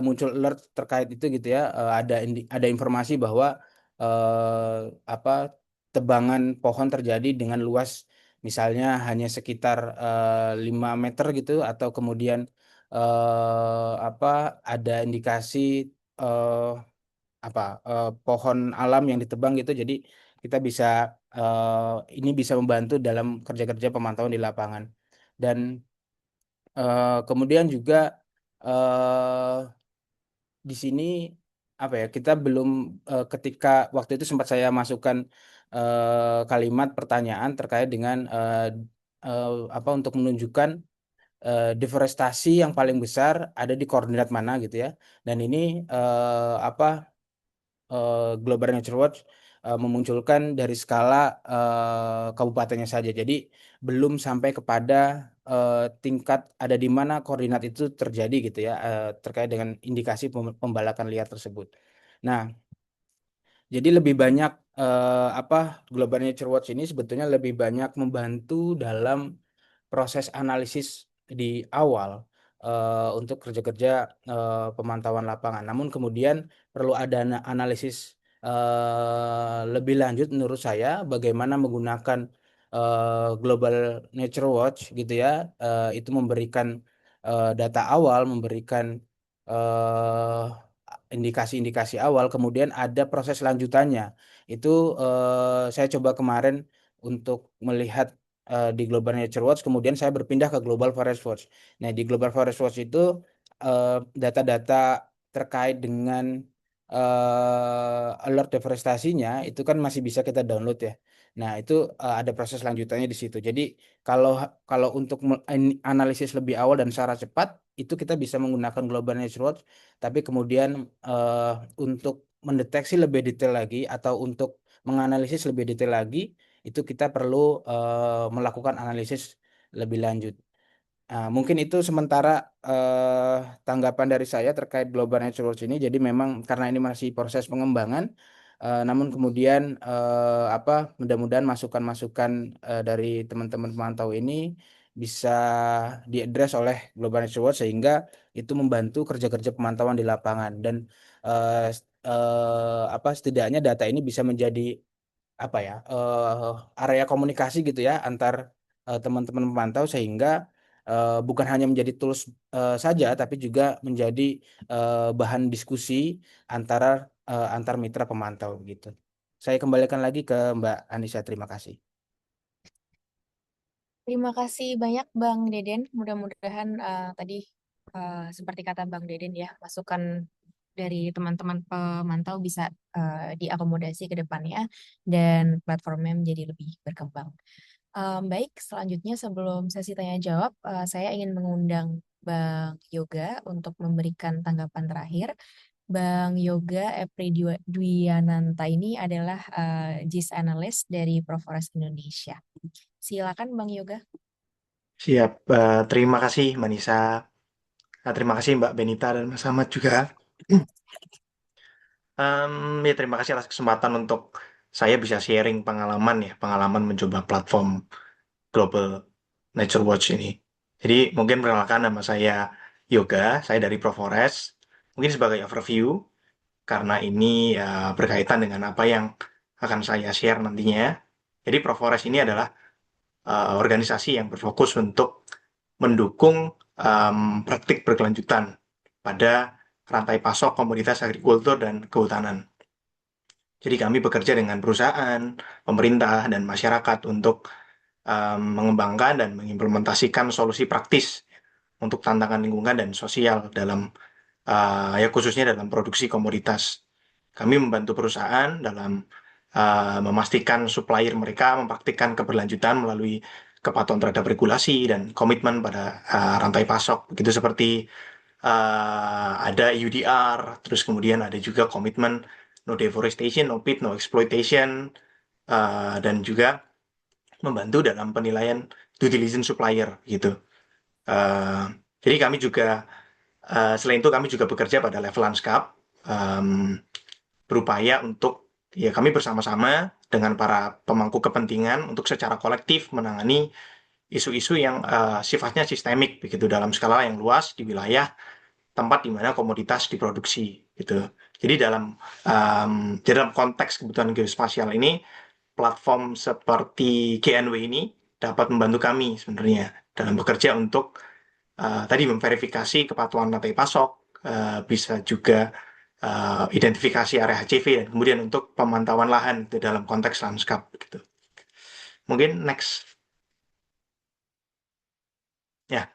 muncul alert terkait itu gitu ya, ada informasi bahwa eh, apa tebangan pohon terjadi dengan luas misalnya hanya sekitar 5 meter gitu, atau kemudian apa ada indikasi eh, pohon alam yang ditebang gitu. Jadi kita bisa ini bisa membantu dalam kerja-kerja pemantauan di lapangan. Dan kemudian juga eh, di sini kita belum ketika waktu itu sempat saya masukkan kalimat pertanyaan terkait dengan untuk menunjukkan deforestasi yang paling besar ada di koordinat mana gitu ya. Dan ini Global Nature Watch memunculkan dari skala kabupatennya saja. Jadi belum sampai kepada tingkat ada di mana koordinat itu terjadi gitu ya, terkait dengan indikasi pembalakan liar tersebut. Nah, jadi lebih banyak Global Nature Watch ini sebetulnya lebih banyak membantu dalam proses analisis di awal untuk kerja-kerja pemantauan lapangan. Namun kemudian perlu ada analisis lebih lanjut menurut saya bagaimana menggunakan Global Nature Watch gitu ya. Itu memberikan data awal, memberikan eh, indikasi-indikasi awal, kemudian ada proses lanjutannya. Itu saya coba kemarin untuk melihat di Global Nature Watch, kemudian saya berpindah ke Global Forest Watch. Nah, di Global Forest Watch itu data-data terkait dengan alert deforestasinya itu kan masih bisa kita download ya. Nah, itu ada proses lanjutannya di situ. Jadi kalau kalau untuk analisis lebih awal dan secara cepat itu kita bisa menggunakan Global Nature Watch, tapi kemudian untuk mendeteksi lebih detail lagi atau untuk menganalisis lebih detail lagi itu kita perlu melakukan analisis lebih lanjut. Mungkin itu sementara tanggapan dari saya terkait Global Nature Watch ini. Jadi memang karena ini masih proses pengembangan, namun kemudian mudah-mudahan masukan-masukan dari teman-teman pemantau ini bisa diadres oleh Global Nature Watch sehingga itu membantu kerja-kerja pemantauan di lapangan dan setidaknya data ini bisa menjadi area komunikasi gitu ya antar teman-teman pemantau sehingga bukan hanya menjadi tools saja tapi juga menjadi bahan diskusi antara antar mitra pemantau gitu. Saya kembalikan lagi ke Mbak Anissa, terima kasih. Terima kasih banyak Bang Deden. Mudah-mudahan tadi seperti kata Bang Deden ya, masukan dari teman-teman pemantau bisa diakomodasi ke depannya dan platformnya menjadi lebih berkembang. Baik, selanjutnya sebelum sesi tanya jawab, saya ingin mengundang Bang Yoga untuk memberikan tanggapan terakhir. Bang Yoga Epri Dwiananta ini adalah GIS Analyst dari Proforest Indonesia. Silakan Bang Yoga. Siap, terima kasih Mbak Nisa. Terima kasih Mbak Benita dan Mas Ahmad juga. Ya terima kasih atas kesempatan untuk saya bisa sharing pengalaman ya, pengalaman mencoba platform Global Nature Watch ini. Jadi mungkin perkenalkan nama saya Yoga, saya dari Proforest. Mungkin sebagai overview, karena ini ya berkaitan dengan apa yang akan saya share nantinya. Jadi Proforest ini adalah organisasi yang berfokus untuk mendukung praktik berkelanjutan pada rantai pasok komoditas agrikultur dan kehutanan. Jadi kami bekerja dengan perusahaan, pemerintah, dan masyarakat untuk mengembangkan dan mengimplementasikan solusi praktis untuk tantangan lingkungan dan sosial dalam ya khususnya dalam produksi komoditas. Kami membantu perusahaan dalam memastikan supplier mereka mempraktikkan keberlanjutan melalui kepatuhan terhadap regulasi dan komitmen pada rantai pasok. Begitu seperti ada UDR, terus kemudian ada juga komitmen no deforestation, no pit, no exploitation, dan juga membantu dalam penilaian due diligence supplier gitu. Jadi kami juga selain itu kami juga bekerja pada level lanskap, berupaya untuk ya kami bersama-sama dengan para pemangku kepentingan untuk secara kolektif menangani isu-isu yang sifatnya sistemik begitu dalam skala yang luas di wilayah tempat di mana komoditas diproduksi gitu. Jadi dalam konteks kebutuhan geospasial ini, platform seperti GNW ini dapat membantu kami sebenarnya dalam bekerja untuk tadi memverifikasi kepatuhan rantai pasok, bisa juga identifikasi area HCV dan kemudian untuk pemantauan lahan itu dalam konteks lanskap gitu. Mungkin next. Ya,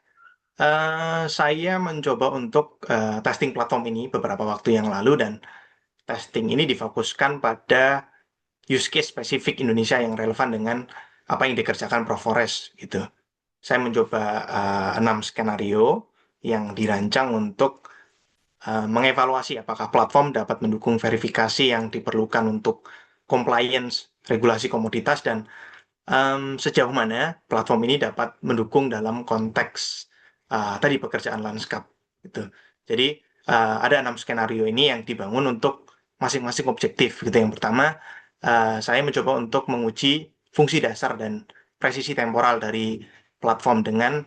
saya mencoba untuk testing platform ini beberapa waktu yang lalu dan testing ini difokuskan pada use case spesifik Indonesia yang relevan dengan apa yang dikerjakan Profores gitu. Saya mencoba 6 skenario yang dirancang untuk mengevaluasi apakah platform dapat mendukung verifikasi yang diperlukan untuk compliance regulasi komoditas dan sejauh mana platform ini dapat mendukung dalam konteks tadi pekerjaan lanskap gitu. Jadi ada 6 skenario ini yang dibangun untuk masing-masing objektif gitu. Yang pertama, saya mencoba untuk menguji fungsi dasar dan presisi temporal dari platform dengan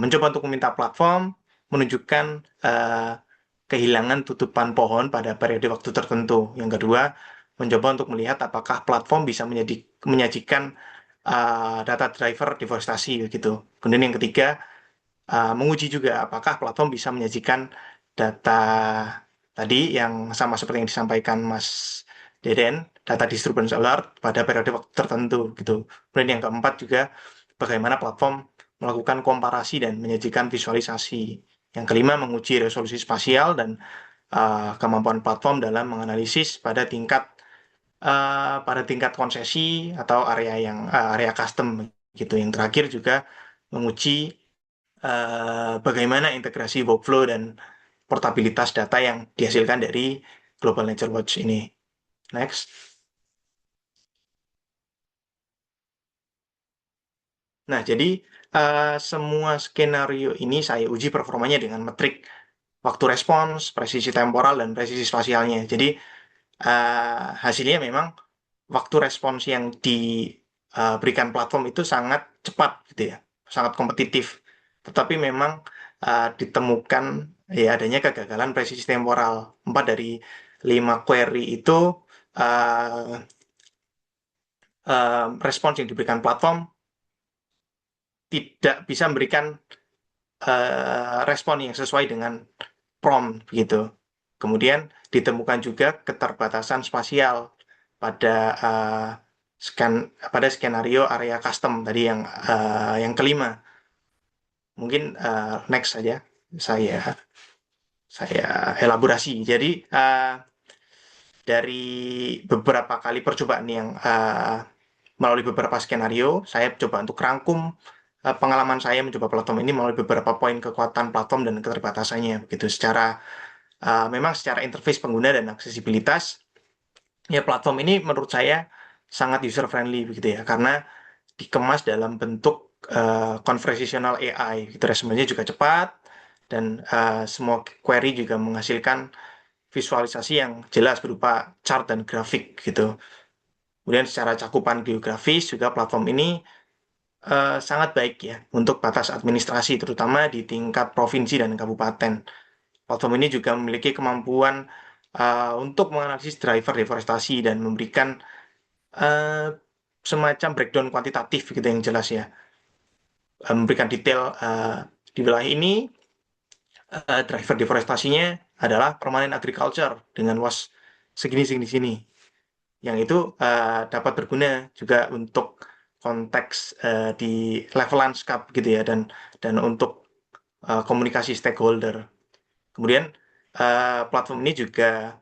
mencoba untuk meminta platform menunjukkan kehilangan tutupan pohon pada periode waktu tertentu. Yang kedua, mencoba untuk melihat apakah platform bisa menyajikan data driver deforestasi gitu. Kemudian yang ketiga, menguji juga apakah platform bisa menyajikan data tadi yang sama seperti yang disampaikan Mas Deden, data disturbance alert pada periode waktu tertentu gitu. Kemudian yang keempat juga bagaimana platform melakukan komparasi dan menyajikan visualisasi. Yang kelima, menguji resolusi spasial dan kemampuan platform dalam menganalisis pada tingkat konsesi atau area custom gitu. Yang terakhir juga menguji bagaimana integrasi workflow dan portabilitas data yang dihasilkan dari Global Nature Watch ini. Next. Nah, jadi semua skenario ini saya uji performanya dengan metrik waktu respons, presisi temporal, dan presisi spasialnya. Jadi hasilnya memang waktu respons yang diberikan platform itu sangat cepat gitu ya, sangat kompetitif. Tetapi memang ditemukan ya adanya kegagalan presisi temporal. 4 dari 5 query itu respons yang diberikan platform tidak bisa memberikan respon yang sesuai dengan prompt gitu. Kemudian ditemukan juga keterbatasan spasial pada skenario area custom tadi yang kelima. Mungkin next saja saya elaborasi. Jadi dari beberapa kali percobaan yang melalui beberapa skenario, saya coba untuk rangkum pengalaman saya mencoba platform ini melalui beberapa poin kekuatan platform dan keterbatasannya begitu memang secara interface pengguna dan aksesibilitas ya platform ini menurut saya sangat user friendly begitu ya karena dikemas dalam bentuk conversational AI gitu responnya juga cepat dan semua query juga menghasilkan visualisasi yang jelas berupa chart dan grafik gitu. Kemudian secara cakupan geografis juga platform ini sangat baik ya untuk batas administrasi terutama di tingkat provinsi dan kabupaten. Platform ini juga memiliki kemampuan untuk menganalisis driver deforestasi dan memberikan semacam breakdown kuantitatif gitu yang jelas ya. Memberikan detail di wilayah ini driver deforestasinya adalah permanent agriculture dengan luas segini. Yang itu dapat berguna juga untuk konteks di level landscape gitu ya, dan untuk komunikasi stakeholder. Kemudian platform ini juga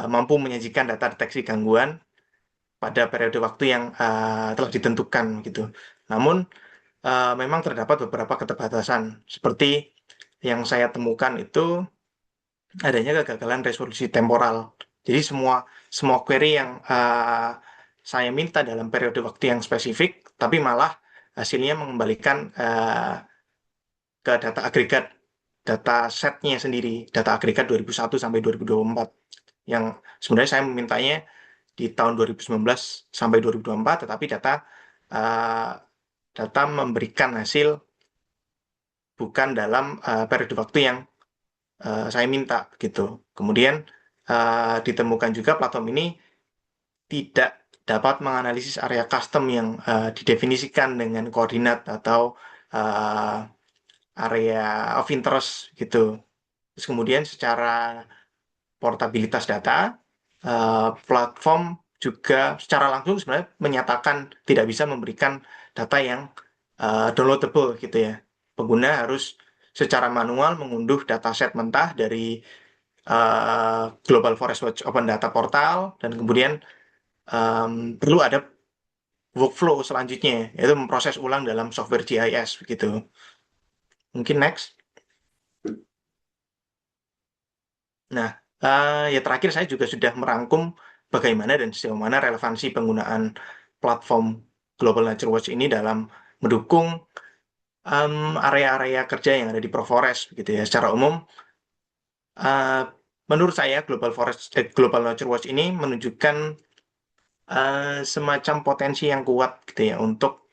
mampu menyajikan data deteksi gangguan pada periode waktu yang telah ditentukan gitu. Namun memang terdapat beberapa keterbatasan seperti yang saya temukan itu adanya kegagalan resolusi temporal. Jadi semua query yang saya minta dalam periode waktu yang spesifik, tapi malah hasilnya mengembalikan ke data agregat, data setnya sendiri, data agregat 2001 sampai 2024. Yang sebenarnya saya memintanya di tahun 2019 sampai 2024, tetapi data memberikan hasil bukan dalam periode waktu yang saya minta gitu. Kemudian ditemukan juga platform ini tidak dapat menganalisis area custom yang didefinisikan dengan koordinat atau area of interest gitu. Terus kemudian secara portabilitas data, platform juga secara langsung sebenarnya menyatakan tidak bisa memberikan data yang downloadable gitu ya. Pengguna harus secara manual mengunduh dataset mentah dari Global Forest Watch Open Data Portal, dan kemudian perlu ada workflow selanjutnya, yaitu memproses ulang dalam software GIS begitu. Mungkin next. Nah, ya terakhir saya juga sudah merangkum bagaimana dan sejauh mana relevansi penggunaan platform Global Nature Watch ini dalam mendukung area-area kerja yang ada di ProForest begitu ya. Secara umum, menurut saya Global Nature Watch ini menunjukkan semacam potensi yang kuat gitu ya untuk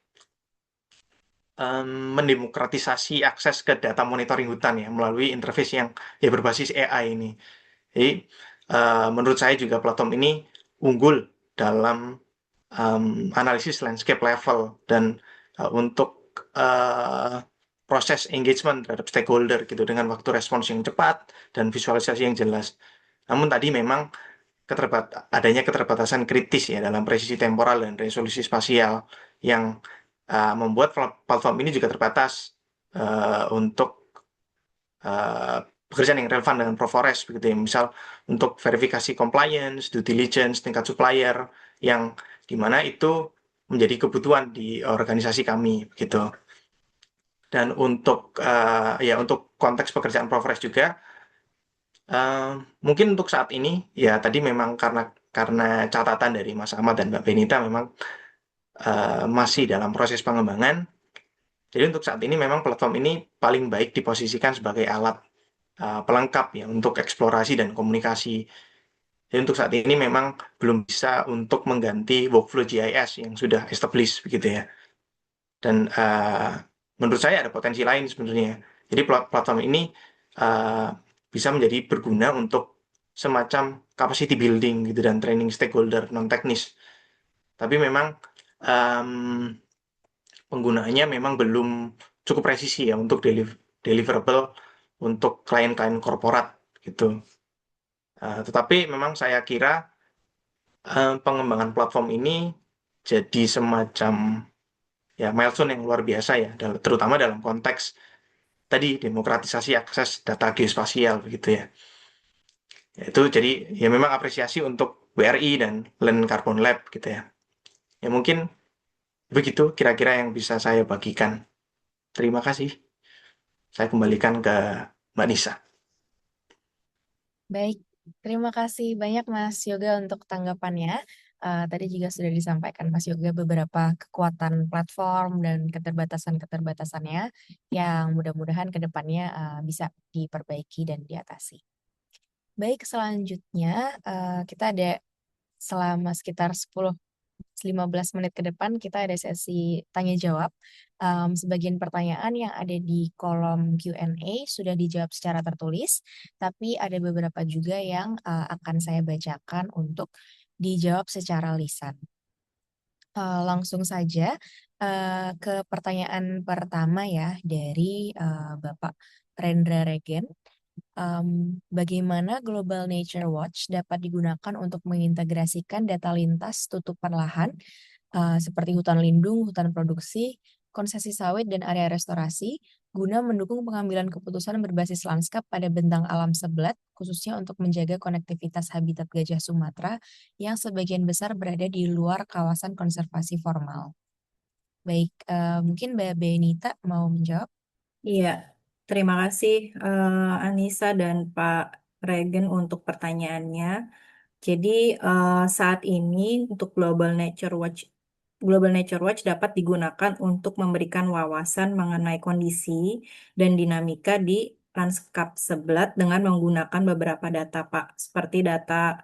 mendemokratisasi akses ke data monitoring hutan ya melalui interface yang ya berbasis AI ini. Jadi menurut saya juga platform ini unggul dalam analisis landscape level dan untuk proses engagement terhadap stakeholder gitu dengan waktu respons yang cepat dan visualisasi yang jelas. Namun tadi memang adanya keterbatasan kritis ya dalam presisi temporal dan resolusi spasial yang membuat platform ini juga terbatas untuk pekerjaan yang relevan dengan ProForest begitu ya. Misal untuk verifikasi compliance, due diligence, tingkat supplier yang dimana itu menjadi kebutuhan di organisasi kami begitu. Dan untuk untuk konteks pekerjaan ProForest juga mungkin untuk saat ini ya tadi memang karena catatan dari Mas Ahmad dan Mbak Benita memang masih dalam proses pengembangan. Jadi untuk saat ini memang platform ini paling baik diposisikan sebagai alat pelengkap ya untuk eksplorasi dan komunikasi. Jadi untuk saat ini memang belum bisa untuk mengganti workflow GIS yang sudah established begitu ya. Dan menurut saya ada potensi lain sebenarnya. Jadi platform ini bisa menjadi berguna untuk semacam capacity building gitu dan training stakeholder non teknis. Tapi memang penggunaannya memang belum cukup presisi ya untuk deliverable untuk klien-klien korporat gitu. Tetapi memang saya kira pengembangan platform ini jadi semacam ya milestone yang luar biasa ya, terutama dalam konteks tadi demokratisasi akses data geospasial begitu ya. Itu jadi ya memang apresiasi untuk WRI dan Land Carbon Lab gitu ya. Ya mungkin begitu kira-kira yang bisa saya bagikan. Terima kasih. Saya kembalikan ke Mbak Nisa. Baik, terima kasih banyak Mas Yoga untuk tanggapannya. Tadi juga sudah disampaikan Mas Yoga beberapa kekuatan platform dan keterbatasan-keterbatasannya yang mudah-mudahan ke depannya bisa diperbaiki dan diatasi. Baik, selanjutnya kita ada selama sekitar 10-15 menit ke depan kita ada sesi tanya jawab. Sebagian pertanyaan yang ada di kolom Q&A sudah dijawab secara tertulis, tapi ada beberapa juga yang akan saya bacakan untuk dijawab secara lisan. Langsung saja ke pertanyaan pertama ya dari Bapak Rendra Regen. Bagaimana Global Nature Watch dapat digunakan untuk mengintegrasikan data lintas tutupan lahan seperti hutan lindung, hutan produksi, konsesi sawit, dan area restorasi guna mendukung pengambilan keputusan berbasis lanskap pada bentang alam sebelat, khususnya untuk menjaga konektivitas habitat gajah Sumatera yang sebagian besar berada di luar kawasan konservasi formal. Baik, mungkin Mbak Benita mau menjawab? Iya, terima kasih Anissa dan Pak Regen untuk pertanyaannya. Jadi saat ini untuk Global Nature Watch dapat digunakan untuk memberikan wawasan mengenai kondisi dan dinamika di lanskap sebelat dengan menggunakan beberapa data, Pak, seperti data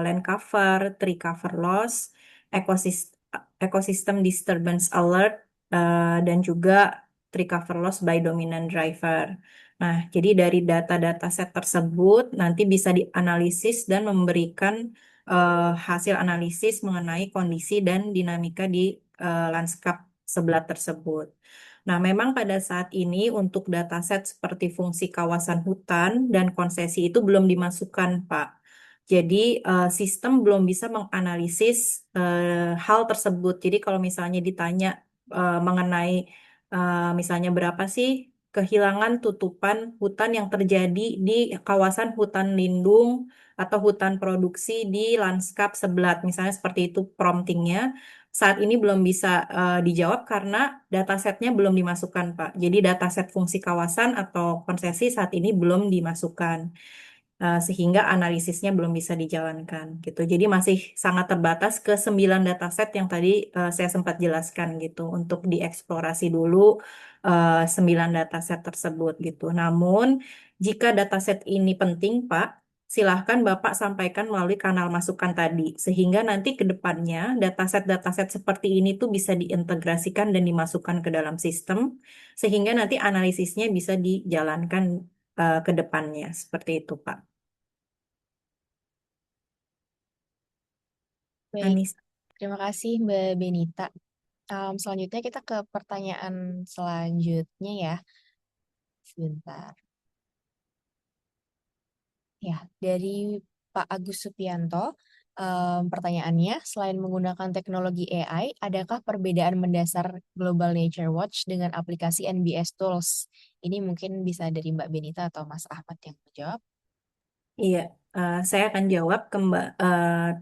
land cover, tree cover loss, ecosystem, ecosystem disturbance alert, dan juga tree cover loss by dominant driver. Nah, jadi dari data-data set tersebut nanti bisa dianalisis dan memberikan hasil analisis mengenai kondisi dan dinamika di lanskap sebelah tersebut. Nah, memang pada saat ini untuk dataset seperti fungsi kawasan hutan dan konsesi itu belum dimasukkan, Pak. Jadi sistem belum bisa menganalisis hal tersebut. Jadi kalau misalnya ditanya mengenai misalnya berapa sih kehilangan tutupan hutan yang terjadi di kawasan hutan lindung atau hutan produksi di lanskap sebelat, misalnya seperti itu promptingnya. Saat ini belum bisa dijawab karena datasetnya belum dimasukkan, Pak. Jadi dataset fungsi kawasan atau konsesi saat ini belum dimasukkan. Sehingga analisisnya belum bisa dijalankan gitu. Jadi masih sangat terbatas ke 9 dataset yang tadi saya sempat jelaskan gitu untuk dieksplorasi dulu 9 dataset tersebut gitu. Namun jika dataset ini penting, Pak, silahkan Bapak sampaikan melalui kanal masukan tadi sehingga nanti ke depannya dataset-dataset seperti ini tuh bisa diintegrasikan dan dimasukkan ke dalam sistem sehingga nanti analisisnya bisa dijalankan ke depannya seperti itu, Pak. Baik, Anis. terima kasih Mbak Benita. Selanjutnya kita ke pertanyaan selanjutnya ya. Sebentar. Ya, dari Pak Agus Supianto, pertanyaannya, selain menggunakan teknologi AI, adakah perbedaan mendasar Global Nature Watch dengan aplikasi NBS Tools? Ini mungkin bisa dari Mbak Benita atau Mas Ahmad yang menjawab. Iya, saya akan jawab ke Mbak.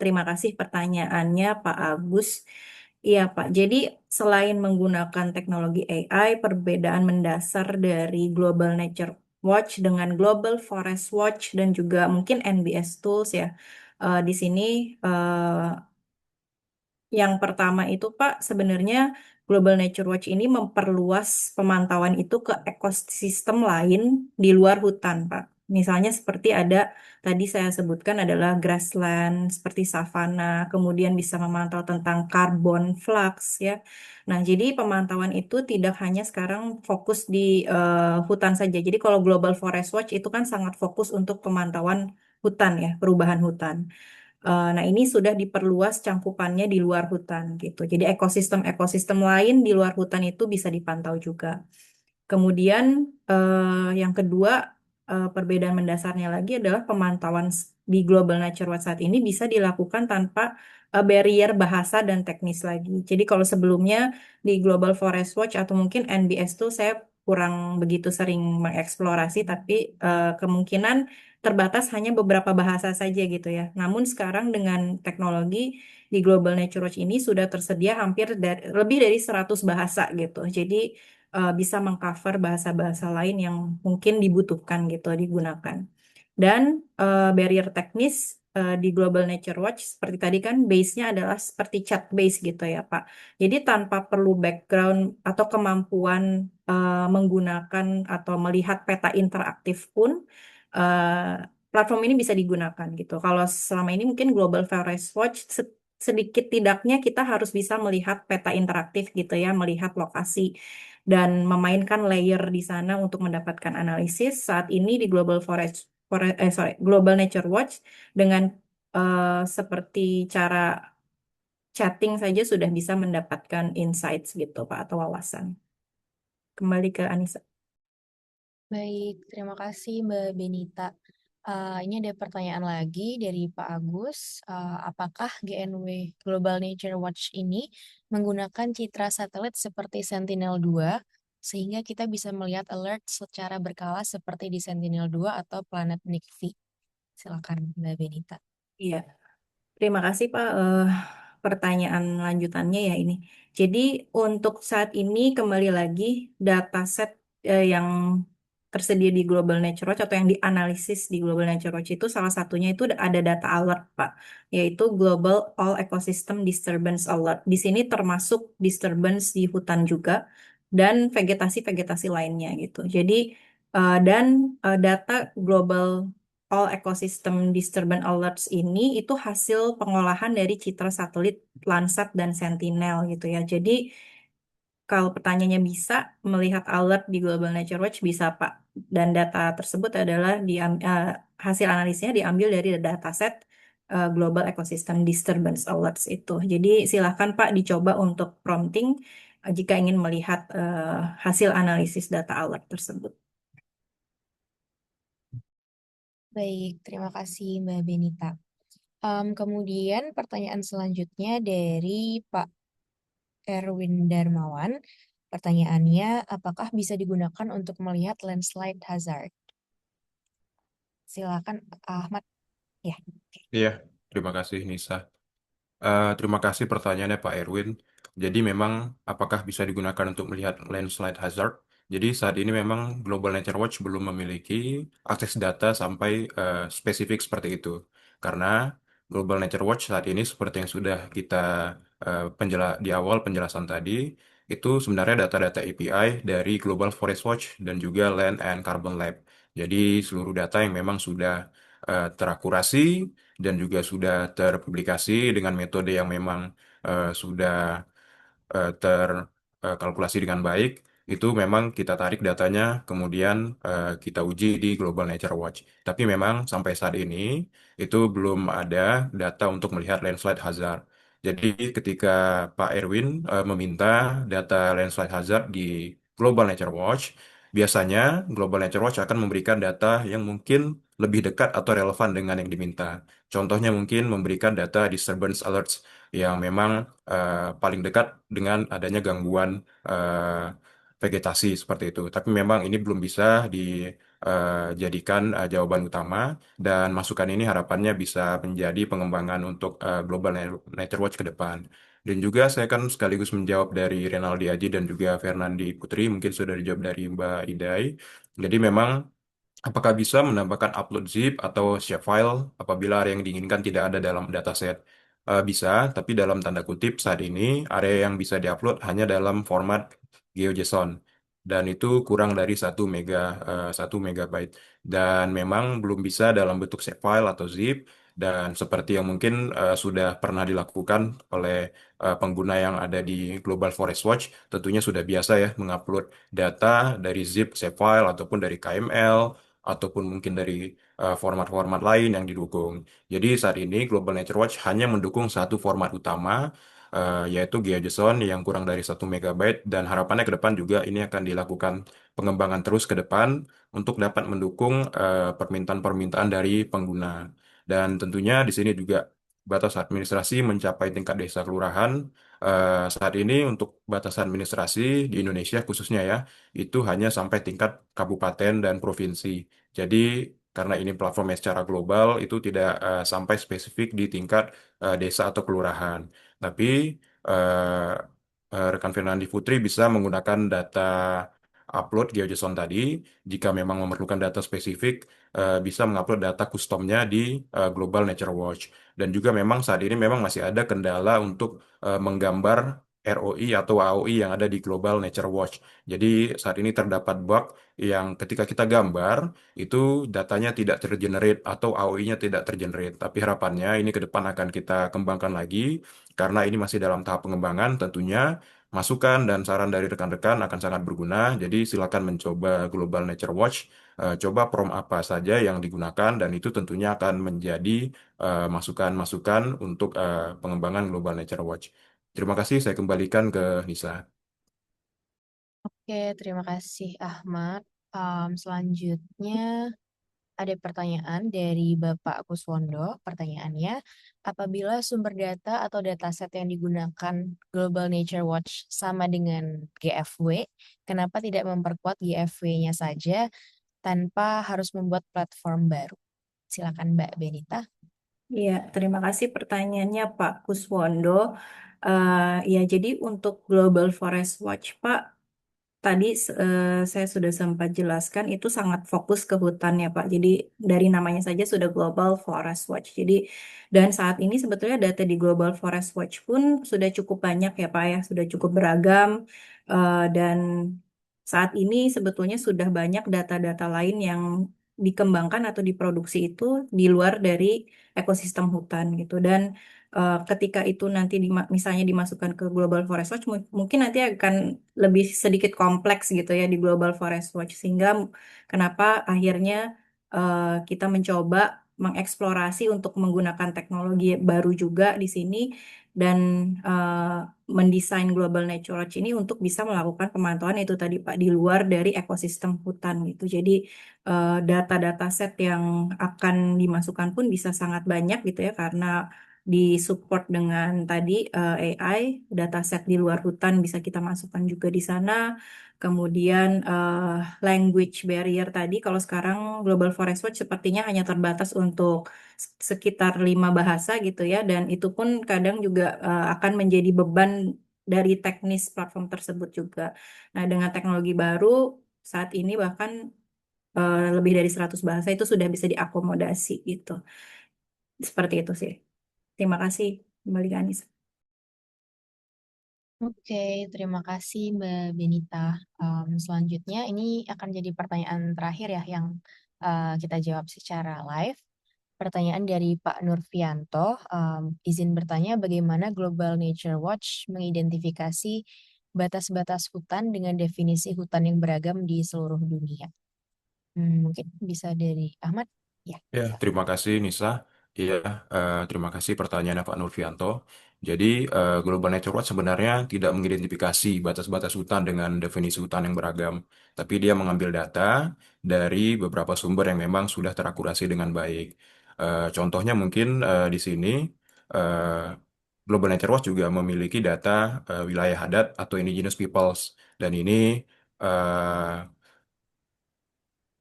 Terima kasih pertanyaannya, Pak Agus. Iya, Pak. Jadi selain menggunakan teknologi AI, perbedaan mendasar dari Global Nature Watch dengan Global Forest Watch dan juga mungkin NBS Tools ya. Di sini yang pertama itu, Pak, sebenarnya Global Nature Watch ini memperluas pemantauan itu ke ekosistem lain di luar hutan, Pak. Misalnya seperti ada tadi saya sebutkan adalah grassland, seperti savana, kemudian bisa memantau tentang carbon flux ya. Nah, jadi pemantauan itu tidak hanya sekarang fokus di hutan saja. Jadi kalau Global Forest Watch itu kan sangat fokus untuk pemantauan hutan ya, perubahan hutan. Nah, ini sudah diperluas cangkupannya di luar hutan gitu. Jadi ekosistem-ekosistem lain di luar hutan itu bisa dipantau juga. Kemudian yang kedua, perbedaan mendasarnya lagi adalah pemantauan di Global Nature Watch saat ini bisa dilakukan tanpa barrier bahasa dan teknis lagi. Jadi kalau sebelumnya di Global Forest Watch atau mungkin NBS tuh saya kurang begitu sering mengeksplorasi, tapi kemungkinan terbatas hanya beberapa bahasa saja gitu ya. Namun sekarang dengan teknologi di Global Nature Watch ini sudah tersedia hampir lebih dari 100 bahasa gitu. Jadi bisa mengcover bahasa-bahasa lain yang mungkin dibutuhkan gitu digunakan. Dan barrier teknis di Global Nature Watch seperti tadi kan base-nya adalah seperti chat base gitu ya, Pak. Jadi tanpa perlu background atau kemampuan menggunakan atau melihat peta interaktif pun platform ini bisa digunakan gitu. Kalau selama ini mungkin Global Forest Watch sedikit tidaknya kita harus bisa melihat peta interaktif gitu ya, melihat lokasi dan memainkan layer di sana untuk mendapatkan analisis. Saat ini di Global Nature Watch dengan seperti cara chatting saja sudah bisa mendapatkan insights gitu Pak atau wawasan. Kembali ke Anissa. Baik, terima kasih Mbak Benita. Ini ada pertanyaan lagi dari Pak Agus. Apakah GNW Global Nature Watch ini menggunakan citra satelit seperti Sentinel-2 sehingga kita bisa melihat alert secara berkala seperti di Sentinel-2 atau Planet Nifty? Silakan Mbak Benita. Iya, terima kasih Pak. Pertanyaan lanjutannya ya ini. Jadi untuk saat ini kembali lagi dataset yang tersedia di Global Nature Watch atau yang dianalisis di Global Nature Watch itu salah satunya itu ada data alert Pak, yaitu Global All Ecosystem Disturbance Alert. Di sini termasuk disturbance di hutan juga dan vegetasi-vegetasi lainnya gitu. Jadi dan data Global All Ecosystem Disturbance Alerts ini itu hasil pengolahan dari citra satelit Landsat dan Sentinel gitu ya. Jadi kalau pertanyaannya bisa melihat alert di Global Nature Watch bisa Pak. Dan data tersebut adalah hasil analisnya diambil dari dataset Global Ecosystem Disturbance Alerts itu. Jadi silakan Pak dicoba untuk prompting jika ingin melihat hasil analisis data alert tersebut. Baik, terima kasih Mbak Benita. Kemudian pertanyaan selanjutnya dari Pak Erwin Darmawan. Pertanyaannya, apakah bisa digunakan untuk melihat landslide hazard? Silakan Ahmad. Ya. Iya, terima kasih Nisa. Terima kasih pertanyaannya Pak Erwin. Jadi memang apakah bisa digunakan untuk melihat landslide hazard? Jadi saat ini memang Global Nature Watch belum memiliki akses data sampai spesifik seperti itu. Karena Global Nature Watch saat ini seperti yang sudah kita di awal penjelasan tadi, itu sebenarnya data-data API dari Global Forest Watch dan juga Land and Carbon Lab. Jadi seluruh data yang memang sudah terakurasi dan juga sudah terpublikasi dengan metode yang memang sudah terkalkulasi dengan baik, itu memang kita tarik datanya, kemudian kita uji di Global Nature Watch. Tapi memang sampai saat ini itu belum ada data untuk melihat landslide hazard. Jadi ketika Pak Erwin meminta data landslide hazard di Global Nature Watch, biasanya Global Nature Watch akan memberikan data yang mungkin lebih dekat atau relevan dengan yang diminta. Contohnya mungkin memberikan data disturbance alerts yang memang paling dekat dengan adanya gangguan vegetasi seperti itu. Tapi memang ini belum bisa dijadikan jawaban utama dan masukan ini harapannya bisa menjadi pengembangan untuk Global Nature Watch ke depan. Dan juga saya kan sekaligus menjawab dari Renaldi Aji dan juga Fernandi Putri, mungkin sudah dijawab dari Mbak Idai. Jadi memang apakah bisa menambahkan upload zip atau shapefile apabila area yang diinginkan tidak ada dalam dataset? Bisa, tapi dalam tanda kutip saat ini area yang bisa diupload hanya dalam format GeoJSON dan itu kurang dari 1 megabyte dan memang belum bisa dalam bentuk shapefile atau zip dan seperti yang mungkin sudah pernah dilakukan oleh pengguna yang ada di Global Forest Watch, tentunya sudah biasa ya mengupload data dari zip, shapefile ataupun dari KML ataupun mungkin dari format-format lain yang didukung. Jadi saat ini Global Nature Watch hanya mendukung satu format utama, yaitu GeoJSON yang kurang dari 1 megabyte dan harapannya ke depan juga ini akan dilakukan pengembangan terus ke depan untuk dapat mendukung permintaan-permintaan dari pengguna. Dan tentunya di sini juga batas administrasi mencapai tingkat desa kelurahan. Saat ini untuk batas administrasi di Indonesia khususnya ya, itu hanya sampai tingkat kabupaten dan provinsi. Jadi karena ini platformnya secara global, itu tidak sampai spesifik di tingkat desa atau kelurahan. Tapi eh, rekan Fernandi Putri bisa menggunakan data upload GeoJSON tadi. Jika memang memerlukan data spesifik, bisa mengupload data customnya di Global Nature Watch. Dan juga memang saat ini memang masih ada kendala untuk menggambar ROI atau AOI yang ada di Global Nature Watch. Jadi saat ini terdapat bug yang ketika kita gambar, itu datanya tidak tergenerate atau AOI-nya tidak tergenerate. Tapi harapannya ini ke depan akan kita kembangkan lagi karena ini masih dalam tahap pengembangan tentunya masukan dan saran dari rekan-rekan akan sangat berguna. Jadi silakan mencoba Global Nature Watch. Coba prompt apa saja yang digunakan dan itu tentunya akan menjadi masukan-masukan untuk pengembangan Global Nature Watch. Terima kasih, saya kembalikan ke Nisa. Oke, terima kasih Ahmad. Selanjutnya ada pertanyaan dari Bapak Kuswondo. Pertanyaannya, apabila sumber data atau dataset yang digunakan Global Nature Watch sama dengan GFW, kenapa tidak memperkuat GFW-nya saja tanpa harus membuat platform baru? Silakan Mbak Benita. Iya, terima kasih pertanyaannya Pak Kuswondo. Ya, jadi untuk Global Forest Watch, Pak, tadi saya sudah sempat jelaskan itu sangat fokus ke hutan ya Pak. Jadi dari namanya saja sudah Global Forest Watch. Jadi dan saat ini sebetulnya data di Global Forest Watch pun sudah cukup banyak ya Pak ya, sudah cukup beragam. Dan saat ini sebetulnya sudah banyak data-data lain yang dikembangkan atau diproduksi itu di luar dari ekosistem hutan gitu. Dan ketika itu nanti misalnya dimasukkan ke Global Forest Watch, mungkin nanti akan lebih sedikit kompleks gitu ya di Global Forest Watch. Sehingga kenapa akhirnya kita mencoba mengeksplorasi untuk menggunakan teknologi baru juga di sini dan mendesain Global Nature Watch ini untuk bisa melakukan pemantauan itu tadi Pak di luar dari ekosistem hutan gitu. Jadi data-data set yang akan dimasukkan pun bisa sangat banyak gitu ya karena disupport dengan tadi AI, dataset di luar hutan bisa kita masukkan juga di sana. Kemudian language barrier tadi, kalau sekarang Global Forest Watch sepertinya hanya terbatas untuk sekitar 5 bahasa gitu ya, dan itu pun kadang juga akan menjadi beban dari teknis platform tersebut juga. Nah, dengan teknologi baru saat ini bahkan lebih dari 100 bahasa itu sudah bisa diakomodasi gitu. Seperti itu sih. Terima kasih. Kembali ke Anissa. Oke, terima kasih Mbak Benita. Selanjutnya ini akan jadi pertanyaan terakhir ya yang kita jawab secara live. Pertanyaan dari Pak Nurfianto, izin bertanya bagaimana Global Nature Watch mengidentifikasi batas-batas hutan dengan definisi hutan yang beragam di seluruh dunia. Mungkin bisa dari Ahmad? Ya, Ya, silakan. terima kasih Nisa. Iya, terima kasih pertanyaannya Pak Nurfianto. Jadi, Global Nature Watch sebenarnya tidak mengidentifikasi batas-batas hutan dengan definisi hutan yang beragam, tapi dia mengambil data dari beberapa sumber yang memang sudah terakurasi dengan baik. Contohnya mungkin di sini, eh, Global Nature Watch juga memiliki data wilayah adat atau indigenous peoples, dan ini eh,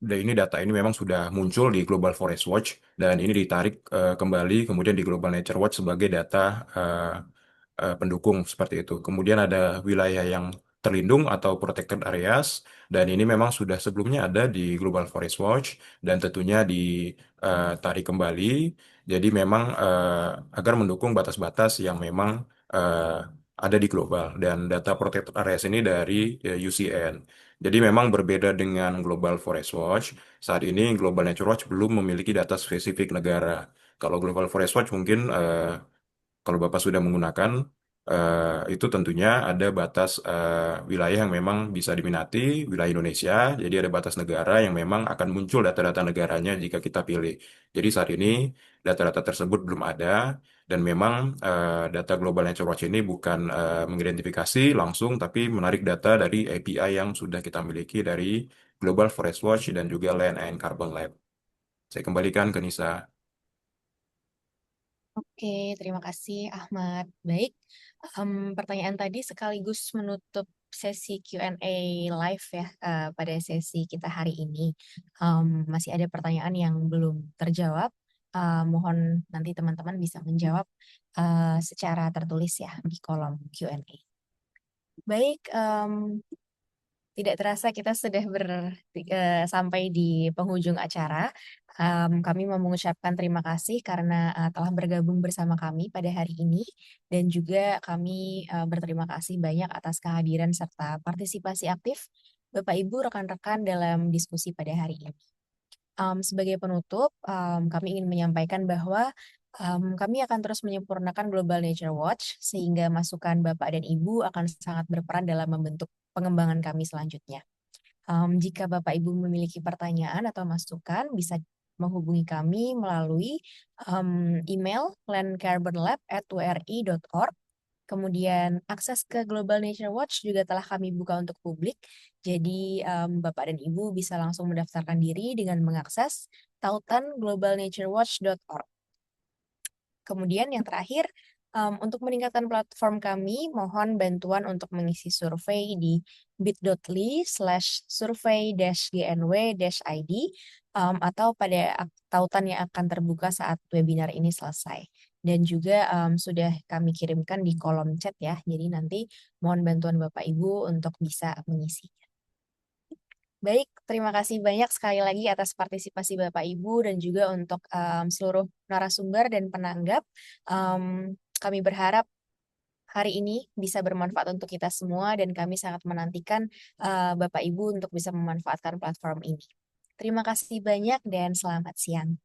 ini data ini memang sudah muncul di Global Forest Watch dan ini ditarik kembali kemudian di Global Nature Watch sebagai data eh, pendukung seperti itu. Kemudian ada wilayah yang terlindung atau protected areas dan ini memang sudah sebelumnya ada di Global Forest Watch dan tentunya ditarik kembali. Jadi memang agar mendukung batas-batas yang memang ada di global dan data protected areas ini dari UCN. Jadi memang berbeda dengan Global Forest Watch. Saat ini Global Nature Watch belum memiliki data spesifik negara. Kalau Global Forest Watch mungkin kalau Bapak sudah menggunakan itu tentunya ada batas wilayah yang memang bisa diminati, wilayah Indonesia. Jadi ada batas negara yang memang akan muncul data-data negaranya jika kita pilih. Jadi saat ini data-data tersebut belum ada dan memang data Global Nature Watch ini bukan mengidentifikasi langsung, tapi menarik data dari API yang sudah kita miliki dari Global Forest Watch dan juga Land and Carbon Lab. Saya kembalikan ke Nisa. Oke, terima kasih Ahmad. Baik, pertanyaan tadi sekaligus menutup sesi Q&A live ya pada sesi kita hari ini. Masih ada pertanyaan yang belum terjawab. Mohon nanti teman-teman bisa menjawab secara tertulis ya di kolom Q&A. Baik, tidak terasa kita sudah sampai di penghujung acara. Kami mau mengucapkan terima kasih karena telah bergabung bersama kami pada hari ini dan juga kami berterima kasih banyak atas kehadiran serta partisipasi aktif Bapak Ibu rekan-rekan dalam diskusi pada hari ini. Sebagai penutup, kami ingin menyampaikan bahwa Kami akan terus menyempurnakan Global Nature Watch sehingga masukan Bapak dan Ibu akan sangat berperan dalam membentuk pengembangan kami selanjutnya. Jika Bapak Ibu memiliki pertanyaan atau masukan, bisa menghubungi kami melalui email landcarbonlab@wri.org. Kemudian akses ke Global Nature Watch juga telah kami buka untuk publik. Jadi Bapak dan Ibu bisa langsung mendaftarkan diri dengan mengakses tautan globalnaturewatch.org. Kemudian yang terakhir, untuk meningkatkan platform kami, mohon bantuan untuk mengisi survei di bit.ly/survey-gnw-id atau pada tautan yang akan terbuka saat webinar ini selesai. Dan juga sudah kami kirimkan di kolom chat ya, jadi nanti mohon bantuan Bapak Ibu untuk bisa mengisi. Baik, terima kasih banyak sekali lagi atas partisipasi Bapak Ibu dan juga untuk seluruh narasumber dan penanggap. Kami berharap hari ini bisa bermanfaat untuk kita semua dan kami sangat menantikan Bapak Ibu untuk bisa memanfaatkan platform ini. Terima kasih banyak dan selamat siang.